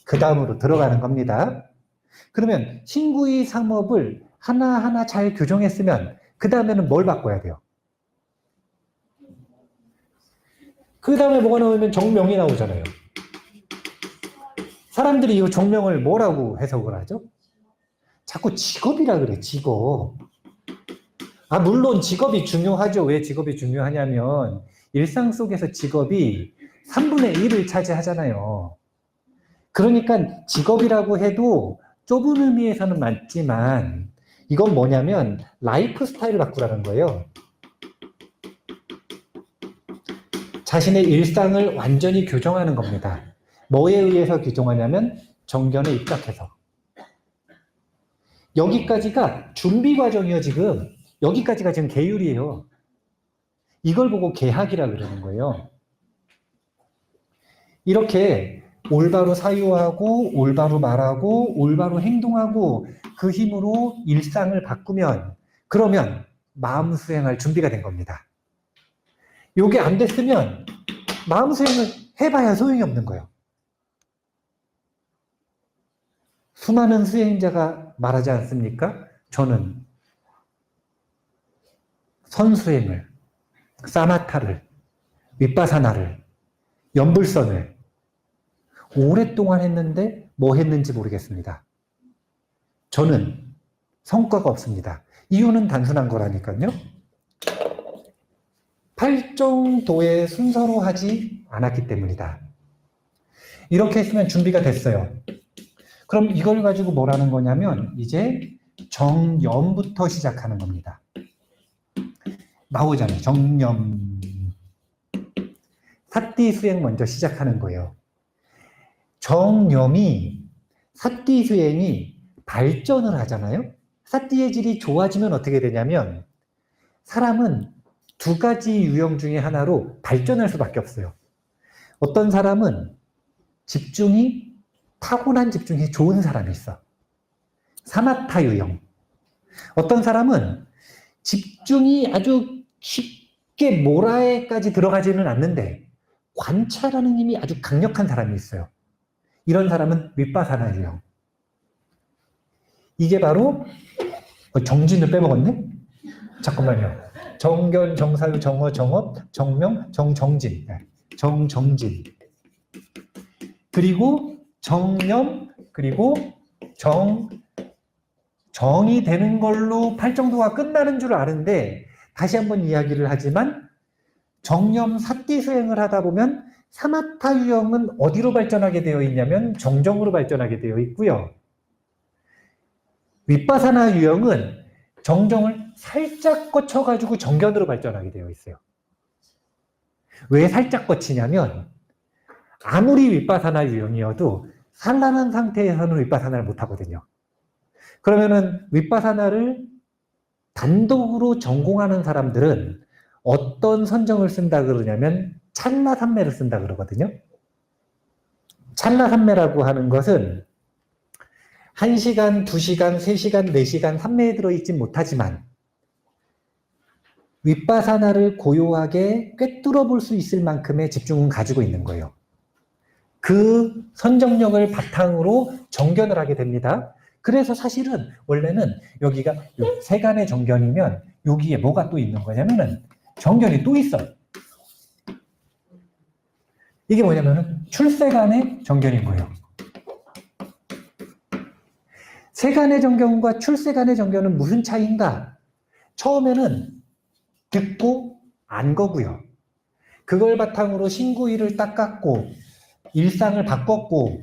[SPEAKER 1] 그 다음으로 들어가는 겁니다. 그러면 신구의 삼업을 하나하나 잘 교정했으면 그 다음에는 뭘 바꿔야 돼요? 그 다음에 뭐가 나오면 정명이 나오잖아요. 사람들이 이 정명을 뭐라고 해석을 하죠? 자꾸 직업이라 그래, 직업. 물론 직업이 중요하죠. 왜 직업이 중요하냐면 일상 속에서 직업이 3분의 1을 차지하잖아요. 그러니까 직업이라고 해도 좁은 의미에서는 맞지만 이건 뭐냐면 라이프 스타일을 바꾸라는 거예요. 자신의 일상을 완전히 교정하는 겁니다. 뭐에 의해서 교정하냐면 정견에 입각해서. 여기까지가 준비 과정이에요, 지금. 여기까지가 지금 계율이에요. 이걸 보고 계학이라 그러는 거예요. 이렇게 올바로 사유하고 올바로 말하고 올바로 행동하고 그 힘으로 일상을 바꾸면 그러면 마음 수행할 준비가 된 겁니다. 요게 안 됐으면 마음 수행을 해봐야 소용이 없는 거예요. 수많은 수행자가 말하지 않습니까? 저는 선수행을, 사마타를, 윗바사나를, 연불선을 오랫동안 했는데 뭐 했는지 모르겠습니다. 저는 성과가 없습니다. 이유는 단순한 거라니까요. 팔정도의 순서로 하지 않았기 때문이다. 이렇게 했으면 준비가 됐어요. 그럼 이걸 가지고 뭐라는 거냐면 이제 정염부터 시작하는 겁니다. 나오잖아요. 정염. 사띠 수행 먼저 시작하는 거예요. 정염이 사띠 수행이 발전을 하잖아요. 사띠의 질이 좋아지면 어떻게 되냐면 사람은 두 가지 유형 중에 하나로 발전할 수밖에 없어요. 어떤 사람은 타고난 집중이 좋은 사람이 있어. 사마타 유형. 어떤 사람은 집중이 아주 쉽게 모라에까지 들어가지는 않는데 관찰하는 힘이 아주 강력한 사람이 있어요. 이런 사람은 윗바사나 유형. 이게 바로 정진을 빼먹었네? 잠깐만요. 정견, 정사유, 정어, 정업, 정명, 정정진. 정정진. 그리고 정념, 그리고 정이 되는 걸로 팔정도가 끝나는 줄 아는데 다시 한번 이야기를 하지만 정념 사띠 수행을 하다 보면 사마타 유형은 어디로 발전하게 되어 있냐면 정정으로 발전하게 되어 있고요. 윗바사나 유형은 정정을 살짝 거쳐가지고 정견으로 발전하게 되어 있어요. 왜 살짝 거치냐면 아무리 윗바사나 유형이어도 산란한 상태에서는 윗바사나를 못하거든요. 그러면은 윗바사나를 단독으로 전공하는 사람들은 어떤 선정을 쓴다 그러냐면 찰나산매를 쓴다 그러거든요. 찰나산매라고 하는 것은 1시간, 2시간, 3시간, 4시간 산매에 들어있지 못하지만 윗바사나를 고요하게 꿰뚫어 볼 수 있을 만큼의 집중은 가지고 있는 거예요. 그 선정력을 바탕으로 정견을 하게 됩니다. 그래서 사실은 원래는 여기가 세간의 정견이면 여기에 뭐가 또 있는 거냐면은 정견이 또 있어요. 이게 뭐냐면은 출세간의 정견인 거예요. 세간의 정견과 출세간의 정견은 무슨 차이인가? 처음에는 듣고 안 거고요. 그걸 바탕으로 신구일을 닦았고 일상을 바꿨고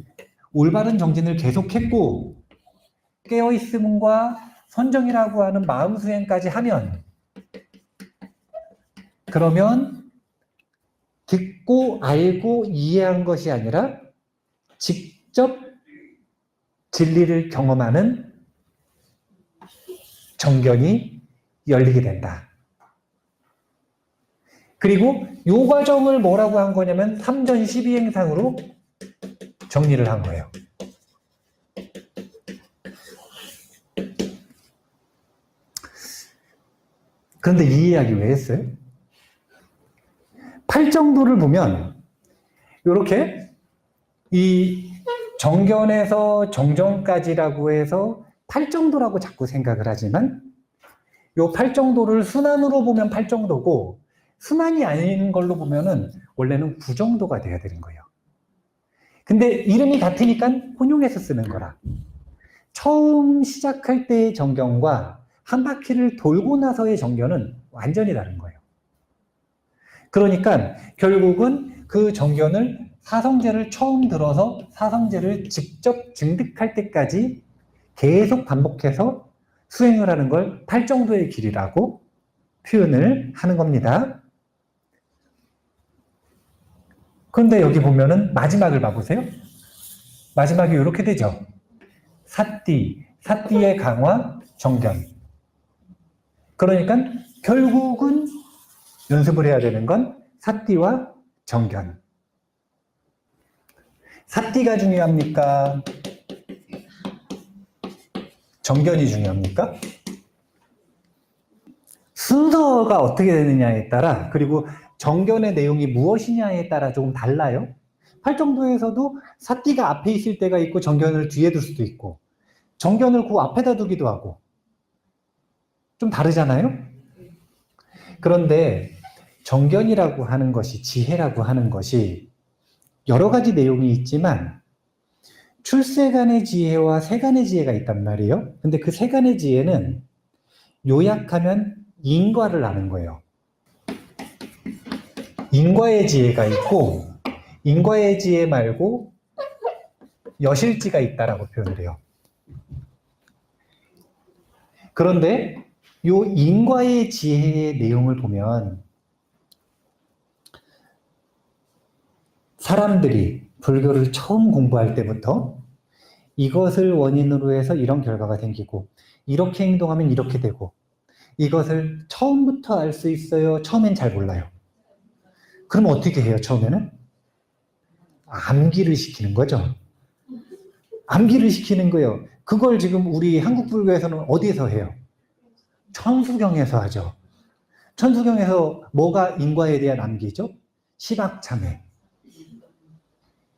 [SPEAKER 1] 올바른 정진을 계속했고 깨어있음과 선정이라고 하는 마음 수행까지 하면 그러면 듣고 알고 이해한 것이 아니라 직접 진리를 경험하는 정견이 열리게 된다. 그리고 이 과정을 뭐라고 한 거냐면 3전 12행상으로 정리를 한 거예요. 그런데 이 이야기 왜 했어요? 팔정도를 보면 이렇게 이 정견에서 정정까지라고 해서 팔정도라고 자꾸 생각을 하지만 이 팔정도를 순환으로 보면 팔정도고 순환이 아닌 걸로 보면은 원래는 구정도가 돼야 되는 거예요. 근데 이름이 같으니까 혼용해서 쓰는 거라. 처음 시작할 때의 정견과 한 바퀴를 돌고 나서의 정견은 완전히 다른 거예요. 그러니까 결국은 그 정견을 사성제를 처음 들어서 사성제를 직접 증득할 때까지 계속 반복해서 수행을 하는 걸 팔정도의 길이라고 표현을 하는 겁니다. 그런데 여기 보면은 마지막을 봐보세요. 마지막이 이렇게 되죠. 사띠의 강화, 정견. 그러니까 결국은 연습을 해야 되는 건 사띠와 정견. 사띠가 중요합니까? 정견이 중요합니까? 순서가 어떻게 되느냐에 따라 그리고 정견의 내용이 무엇이냐에 따라 조금 달라요. 팔정도에서도 사띠가 앞에 있을 때가 있고 정견을 뒤에 둘 수도 있고 정견을 그 앞에다 두기도 하고 좀 다르잖아요. 그런데 정견이라고 하는 것이 지혜라고 하는 것이 여러 가지 내용이 있지만 출세간의 지혜와 세간의 지혜가 있단 말이에요. 근데 그 세간의 지혜는 요약하면 인과를 아는 거예요. 인과의 지혜가 있고, 인과의 지혜 말고 여실지가 있다라고 표현을 해요. 그런데 요 인과의 지혜의 내용을 보면 사람들이 불교를 처음 공부할 때부터 이것을 원인으로 해서 이런 결과가 생기고, 이렇게 행동하면 이렇게 되고, 이것을 처음부터 알 수 있어요? 처음엔 잘 몰라요. 그럼 어떻게 해요, 처음에는? 암기를 시키는 거죠. 암기를 시키는 거예요. 그걸 지금 우리 한국 불교에서는 어디에서 해요? 천수경에서 하죠. 천수경에서 뭐가 인과에 대한 암기죠? 시박참회,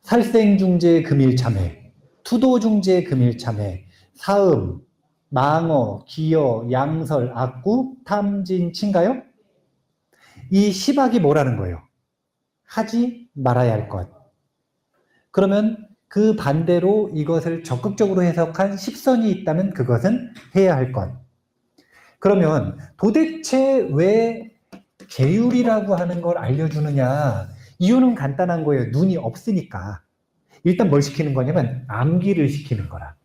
[SPEAKER 1] 살생중재 금일참회, 투도중재 금일참회, 사음, 망어, 기여, 양설, 악구, 탐진, 친가요? 이 시박이 뭐라는 거예요? 하지 말아야 할 것. 그러면 그 반대로 이것을 적극적으로 해석한 십선이 있다면 그것은 해야 할 것. 그러면 도대체 왜 계율이라고 하는 걸 알려주느냐? 이유는 간단한 거예요. 눈이 없으니까. 일단 뭘 시키는 거냐면 암기를 시키는 거라.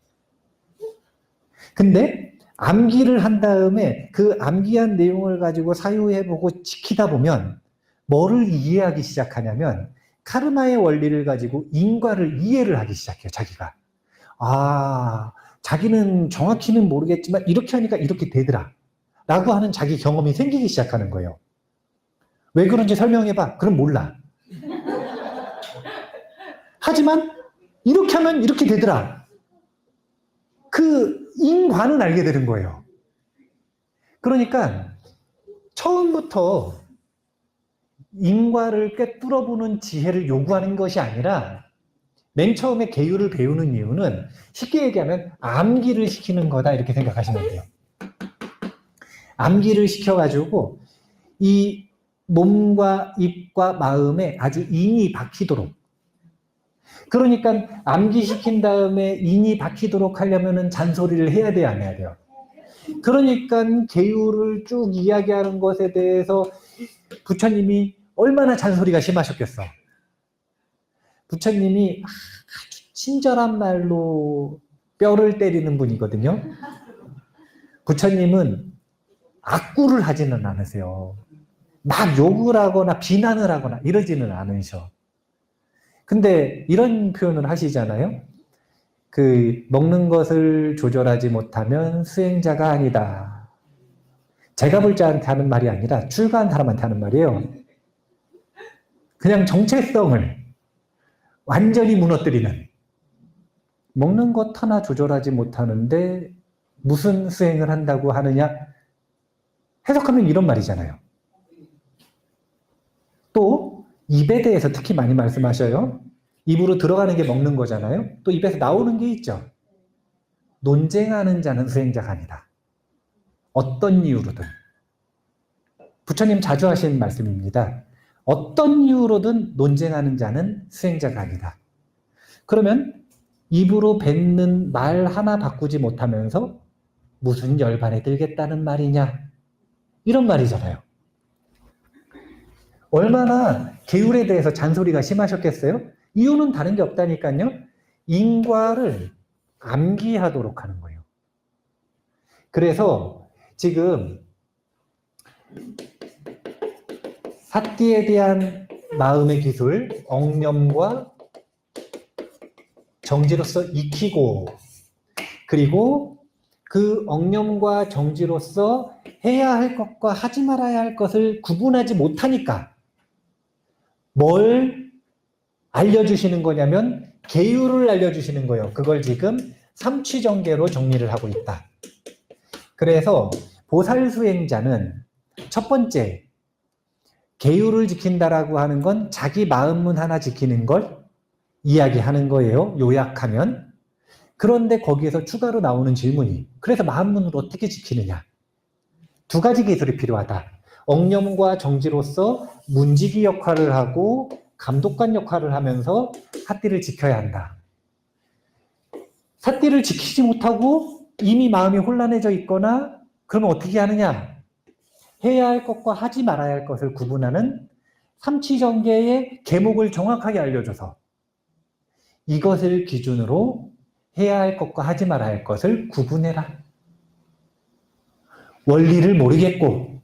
[SPEAKER 1] 근데 암기를 한 다음에 그 암기한 내용을 가지고 사유해보고 지키다 보면 뭐를 이해하기 시작하냐면 카르마의 원리를 가지고 인과를 이해를 하기 시작해요, 자기가. 아, 자기는 정확히는 모르겠지만 이렇게 하니까 이렇게 되더라. 라고 하는 자기 경험이 생기기 시작하는 거예요. 왜 그런지 설명해봐. 그럼 몰라. 하지만 이렇게 하면 이렇게 되더라. 그 인과는 알게 되는 거예요. 그러니까 처음부터 인과를 꿰뚫어보는 지혜를 요구하는 것이 아니라 맨 처음에 계율을 배우는 이유는 쉽게 얘기하면 암기를 시키는 거다 이렇게 생각하시면 돼요. 암기를 시켜가지고 이 몸과 입과 마음에 아주 인이 박히도록, 그러니까 암기시킨 다음에 인이 박히도록 하려면은 잔소리를 해야 돼요, 안 해야 돼요? 그러니까 계율을 쭉 이야기하는 것에 대해서 부처님이 얼마나 잔소리가 심하셨겠어. 부처님이 아주 친절한 말로 뼈를 때리는 분이거든요. 부처님은 악구를 하지는 않으세요. 막 욕을 하거나 비난을 하거나 이러지는 않으셔. 근데 이런 표현을 하시잖아요. 그 먹는 것을 조절하지 못하면 수행자가 아니다. 제가 볼 자한테 하는 말이 아니라 출가한 사람한테 하는 말이에요. 그냥 정체성을 완전히 무너뜨리는, 먹는 것 하나 조절하지 못하는데 무슨 수행을 한다고 하느냐? 해석하면 이런 말이잖아요. 또 입에 대해서 특히 많이 말씀하셔요. 입으로 들어가는 게 먹는 거잖아요. 또 입에서 나오는 게 있죠. 논쟁하는 자는 수행자가 아니다. 어떤 이유로든. 부처님 자주 하신 말씀입니다. 어떤 이유로든 논쟁하는 자는 수행자가 아니다. 그러면 입으로 뱉는 말 하나 바꾸지 못하면서 무슨 열반에 들겠다는 말이냐? 이런 말이잖아요. 얼마나 계율에 대해서 잔소리가 심하셨겠어요? 이유는 다른 게 없다니까요. 인과를 암기하도록 하는 거예요. 그래서 지금 사띠에 대한 마음의 기술, 억념과 정지로서 익히고, 그리고 그 억념과 정지로서 해야 할 것과 하지 말아야 할 것을 구분하지 못하니까 뭘 알려주시는 거냐면 계율을 알려주시는 거예요. 그걸 지금 삼취정계로 정리를 하고 있다. 그래서 보살수행자는 첫 번째, 계율을 지킨다라고 하는 건 자기 마음문 하나 지키는 걸 이야기하는 거예요. 요약하면. 그런데 거기에서 추가로 나오는 질문이, 그래서 마음문을 어떻게 지키느냐? 두 가지 기술이 필요하다. 억념과 정지로서 문지기 역할을 하고 감독관 역할을 하면서 사띠를 지켜야 한다. 삿띠를 지키지 못하고 이미 마음이 혼란해져 있거나 그러면 어떻게 하느냐? 해야 할 것과 하지 말아야 할 것을 구분하는 삼치정계의 계목을 정확하게 알려줘서 이것을 기준으로 해야 할 것과 하지 말아야 할 것을 구분해라. 원리를 모르겠고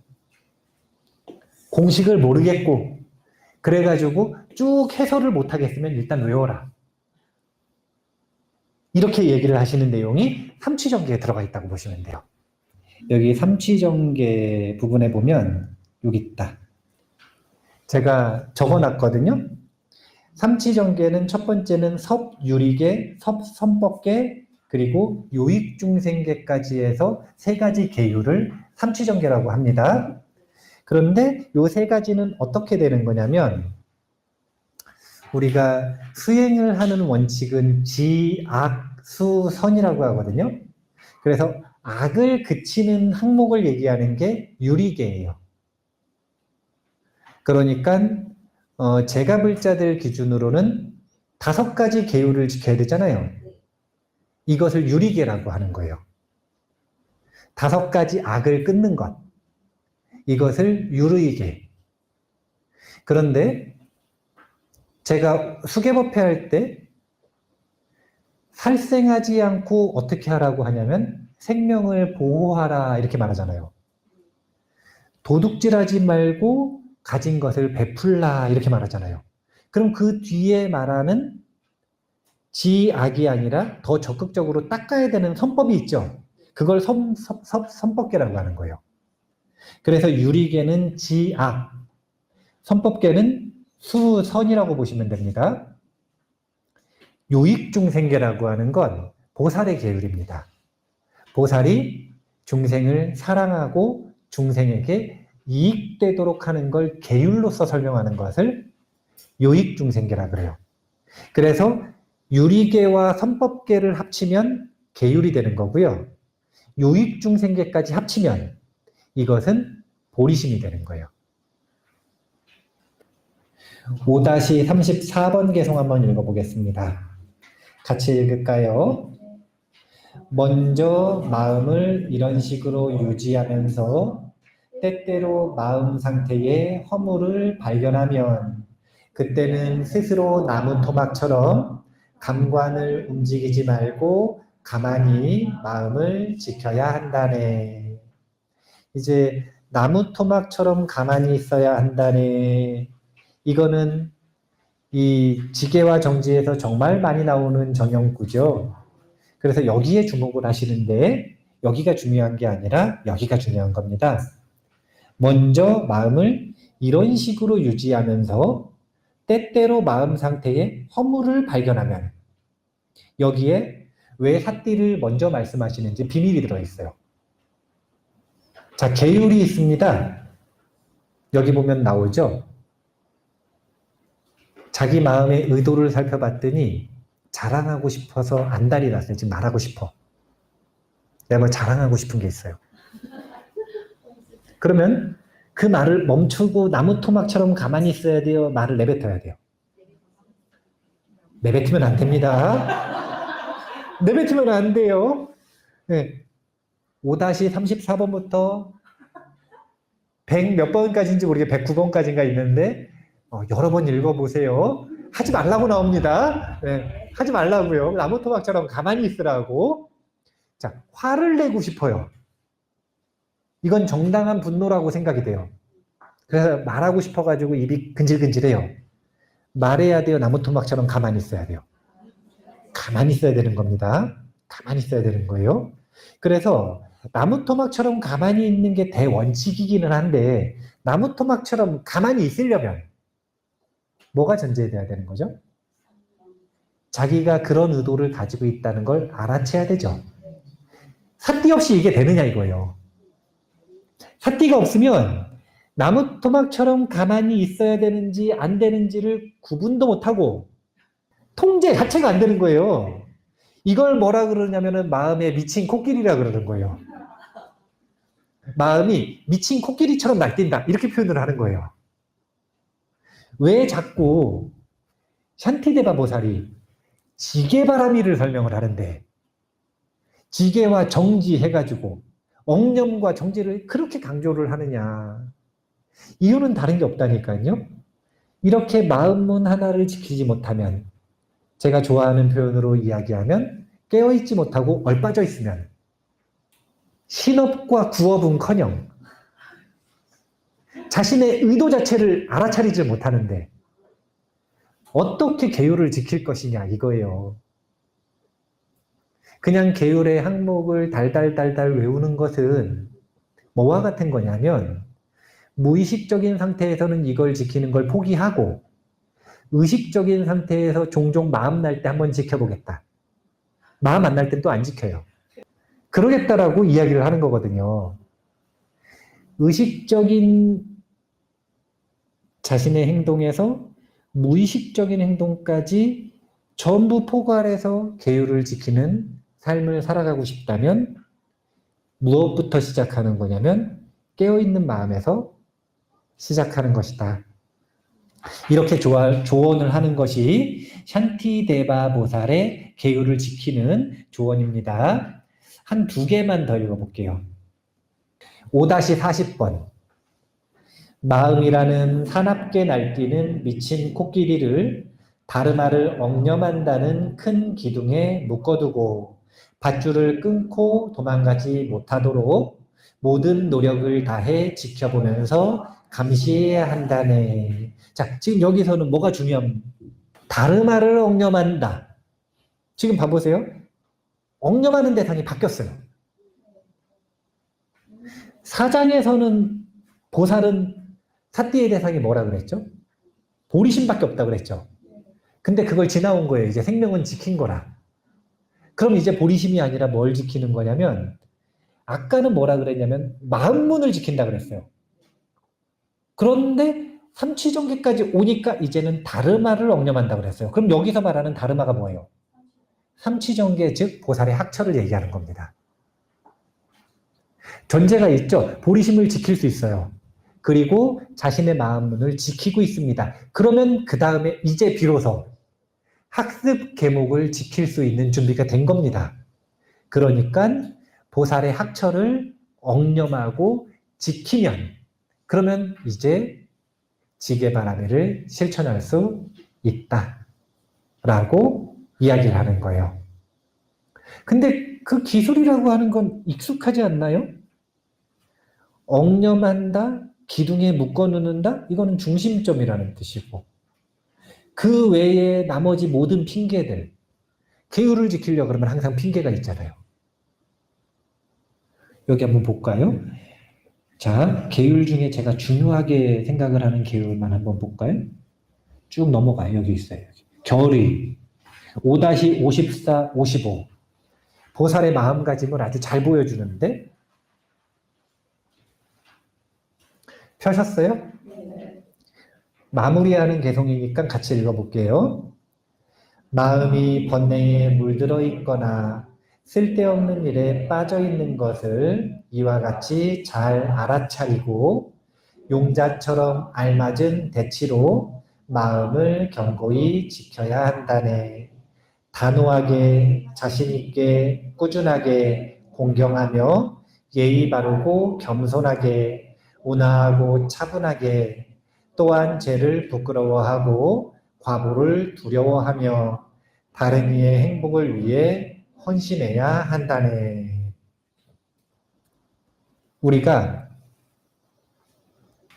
[SPEAKER 1] 공식을 모르겠고 그래가지고 쭉 해설을 못하겠으면 일단 외워라. 이렇게 얘기를 하시는 내용이 삼치정계에 들어가 있다고 보시면 돼요. 여기 삼치정계 부분에 보면 여기 있다. 제가 적어놨거든요. 삼치정계는 첫 번째는 섭유리계, 섭선법계, 그리고 요익중생계까지 해서 세 가지 계율을 삼치정계라고 합니다. 그런데 요 세 가지는 어떻게 되는 거냐면 우리가 수행을 하는 원칙은 지, 악, 수, 선이라고 하거든요. 그래서 악을 그치는 항목을 얘기하는 게 유리계예요. 그러니까 제가불자들 기준으로는 5가지 계율을 지켜야 되잖아요. 이것을 유리계라고 하는 거예요. 5가지 악을 끊는 것. 이것을 유르이계. 그런데 제가 수계법회 할 때 살생하지 않고 어떻게 하라고 하냐면 생명을 보호하라 이렇게 말하잖아요. 도둑질하지 말고 가진 것을 베풀라 이렇게 말하잖아요. 그럼 그 뒤에 말하는 지악이 아니라 더 적극적으로 닦아야 되는 선법이 있죠. 그걸 선법계라고 하는 거예요. 그래서 유리계는 지악, 선법계는 수선이라고 보시면 됩니다. 요익중생계라고 하는 건 보살의 계율입니다. 보살이 중생을 사랑하고 중생에게 이익되도록 하는 걸 계율로서 설명하는 것을 요익중생계라 그래요. 그래서 유리계와 선법계를 합치면 계율이 되는 거고요. 요익중생계까지 합치면 이것은 보리심이 되는 거예요. 5-34번 개송 한번 읽어보겠습니다. 같이 읽을까요? 먼저 마음을 이런 식으로 유지하면서 때때로 마음 상태의 허물을 발견하면 그때는 스스로 나무 토막처럼 감관을 움직이지 말고 가만히 마음을 지켜야 한다네. 이제 나무 토막처럼 가만히 있어야 한다네. 이거는 이 지계와 정지에서 정말 많이 나오는 정형구죠. 그래서 여기에 주목을 하시는데 여기가 중요한 게 아니라 여기가 중요한 겁니다. 먼저 마음을 이런 식으로 유지하면서 때때로 마음 상태에 허물을 발견하면 여기에 왜 삿띠를 먼저 말씀하시는지 비밀이 들어있어요. 자, 계율이 있습니다. 여기 보면 나오죠. 자기 마음의 의도를 살펴봤더니 자랑하고 싶어서 안달이 났어요. 지금 말하고 싶어. 내가 뭐 자랑하고 싶은 게 있어요. 그러면 그 말을 멈추고 나무 토막처럼 가만히 있어야 돼요? 말을 내뱉어야 돼요? 내뱉으면 안 됩니다. 내뱉으면 안 돼요. 네. 5-34번부터 100 몇 번까지인지 모르게 109번까지인가 있는데 여러 번 읽어보세요. 하지 말라고 나옵니다. 네. 하지 말라고요. 나무 토막처럼 가만히 있으라고. 자, 화를 내고 싶어요. 이건 정당한 분노라고 생각이 돼요. 그래서 말하고 싶어가지고 입이 근질근질해요. 말해야 돼요? 나무 토막처럼 가만히 있어야 돼요? 가만히 있어야 되는 겁니다. 가만히 있어야 되는 거예요. 그래서 나무 토막처럼 가만히 있는 게 대원칙이기는 한데 나무 토막처럼 가만히 있으려면 뭐가 전제돼야 되는 거죠? 자기가 그런 의도를 가지고 있다는 걸 알아채야 되죠. 삿띠 없이 이게 되느냐 이거예요. 삿띠가 없으면 나무 토막처럼 가만히 있어야 되는지 안 되는지를 구분도 못하고 통제 자체가 안 되는 거예요. 이걸 뭐라 그러냐면은 마음에 미친 코끼리라 그러는 거예요. 마음이 미친 코끼리처럼 날뛴다 이렇게 표현을 하는 거예요. 왜 자꾸 샨티데바 보살이 지게바라미를 설명을 하는데 지계와 정지 해가지고 억념과 정지를 그렇게 강조를 하느냐. 이유는 다른 게 없다니까요. 이렇게 마음문 하나를 지키지 못하면, 제가 좋아하는 표현으로 이야기하면 깨어있지 못하고 얼빠져 있으면 신업과 구업은커녕 자신의 의도 자체를 알아차리지 못하는데 어떻게 계율을 지킬 것이냐 이거예요. 그냥 계율의 항목을 달달달달 외우는 것은 뭐와 같은 거냐면, 무의식적인 상태에서는 이걸 지키는 걸 포기하고 의식적인 상태에서 종종 마음 날 때 한번 지켜보겠다. 마음 안 날 땐 또 안 지켜요. 그러겠다라고 이야기를 하는 거거든요. 의식적인 자신의 행동에서 무의식적인 행동까지 전부 포괄해서 계율을 지키는 삶을 살아가고 싶다면 무엇부터 시작하는 거냐면 깨어있는 마음에서 시작하는 것이다. 이렇게 조언을 하는 것이 샨티데바 보살의 계율을 지키는 조언입니다. 한 두 개만 더 읽어볼게요. 5-40번. 마음이라는 사납게 날뛰는 미친 코끼리를 다르마를 억념한다는 큰 기둥에 묶어두고 밧줄을 끊고 도망가지 못하도록 모든 노력을 다해 지켜보면서 감시해야 한다네. 자, 지금 여기서는 뭐가 중요합니까? 다르마를 억념한다. 지금 봐보세요. 억념하는 대상이 바뀌었어요. 사장에서는 보살은 사띠의 대상이 뭐라 그랬죠? 보리심밖에 없다 그랬죠. 근데 그걸 지나온 거예요. 이제 생명은 지킨 거라. 그럼 이제 보리심이 아니라 뭘 지키는 거냐면, 아까는 뭐라 그랬냐면 마음문을 지킨다 그랬어요. 그런데 삼취정계까지 오니까 이제는 다르마를 억념한다 그랬어요. 그럼 여기서 말하는 다르마가 뭐예요? 삼취정계, 즉 보살의 학처를 얘기하는 겁니다. 전제가 있죠. 보리심을 지킬 수 있어요. 그리고 자신의 마음문을 지키고 있습니다. 그러면 그 다음에 이제 비로소 학습 계목을 지킬 수 있는 준비가 된 겁니다. 그러니까 보살의 학처를 억념하고 지키면, 그러면 이제 지게바라미를 실천할 수 있다라고 이야기를 하는 거예요. 근데 그 기술이라고 하는 건 익숙하지 않나요? 억념한다, 기둥에 묶어 놓는다, 이거는 중심점이라는 뜻이고, 그 외에 나머지 모든 핑계들, 계율을 지키려고 그러면 항상 핑계가 있잖아요. 여기 한번 볼까요? 자, 계율 중에 제가 중요하게 생각을 하는 계율만 한번 볼까요? 쭉 넘어가요. 여기 있어요. 결의 5-54, 55. 보살의 마음가짐을 아주 잘 보여주는데, 펴셨어요? 마무리하는 개송이니까 같이 읽어볼게요. 마음이 번뇌에 물들어 있거나 쓸데없는 일에 빠져 있는 것을 이와 같이 잘 알아차리고 용자처럼 알맞은 대치로 마음을 견고히 지켜야 한다네. 단호하게, 자신있게, 꾸준하게, 공경하며 예의 바르고 겸손하게, 온화하고 차분하게, 또한 죄를 부끄러워하고 과보를 두려워하며 다른 이의 행복을 위해 헌신해야 한다네. 우리가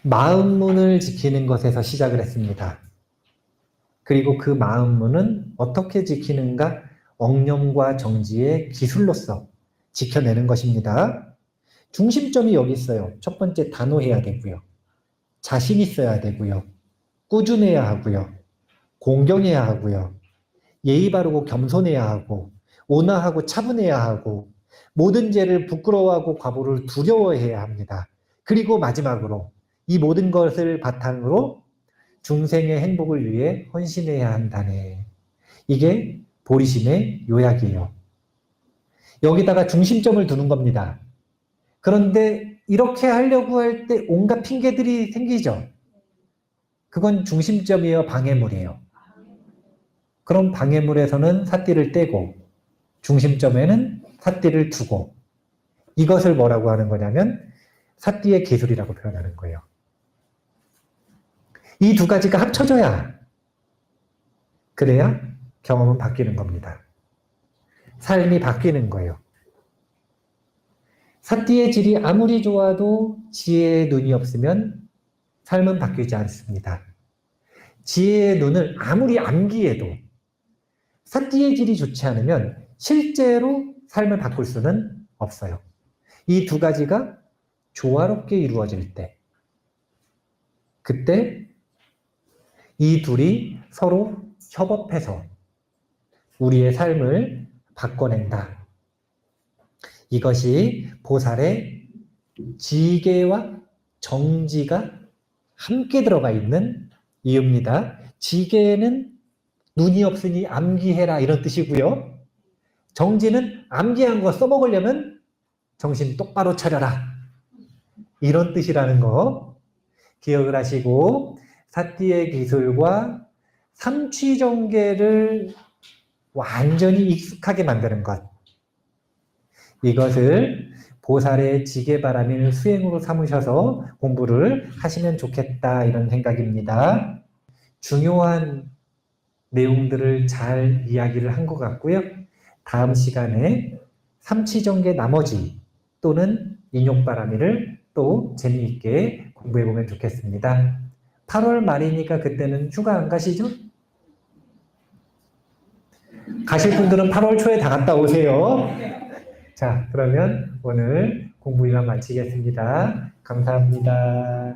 [SPEAKER 1] 마음문을 지키는 것에서 시작을 했습니다. 그리고 그 마음문은 어떻게 지키는가? 억념과 정지의 기술로서 지켜내는 것입니다. 중심점이 여기 있어요. 첫 번째, 단호해야 되고요. 자신 있어야 되고요. 꾸준해야 하고요. 공경해야 하고요. 예의 바르고 겸손해야 하고, 온화하고 차분해야 하고, 모든 죄를 부끄러워하고 과보를 두려워해야 합니다. 그리고 마지막으로 이 모든 것을 바탕으로 중생의 행복을 위해 헌신해야 한다네. 이게 보리심의 요약이에요. 여기다가 중심점을 두는 겁니다. 그런데 이렇게 하려고 할 때 온갖 핑계들이 생기죠. 그건 중심점이에요, 방해물이에요? 그럼 방해물에서는 사띠를 떼고 중심점에는 사띠를 두고 이것을 뭐라고 하는 거냐면 사띠의 기술이라고 표현하는 거예요. 이 두 가지가 합쳐져야 그래야 경험은 바뀌는 겁니다. 삶이 바뀌는 거예요. 사띠의 질이 아무리 좋아도 지혜의 눈이 없으면 삶은 바뀌지 않습니다. 지혜의 눈을 아무리 암기해도 사띠의 질이 좋지 않으면 실제로 삶을 바꿀 수는 없어요. 이 두 가지가 조화롭게 이루어질 때, 그때 이 둘이 서로 협업해서 우리의 삶을 바꿔낸다. 이것이 보살의 지계와 정지가 함께 들어가 있는 이유입니다. 지계는 눈이 없으니 암기해라 이런 뜻이고요. 정지는 암기한 거 써먹으려면 정신 똑바로 차려라 이런 뜻이라는 거 기억을 하시고, 사띠의 기술과 삼취정계를 완전히 익숙하게 만드는 것, 이것을 보살의 지계바라밀 수행으로 삼으셔서 공부를 하시면 좋겠다 이런 생각입니다. 중요한 내용들을 잘 이야기를 한 것 같고요. 다음 시간에 삼취정계 나머지 또는 인욕바라밀을 또 재미있게 공부해보면 좋겠습니다. 8월 말이니까 그때는 휴가 안 가시죠? 가실 분들은 8월 초에 다 갔다 오세요. 자, 그러면 오늘 공부 이만 마치겠습니다. 감사합니다.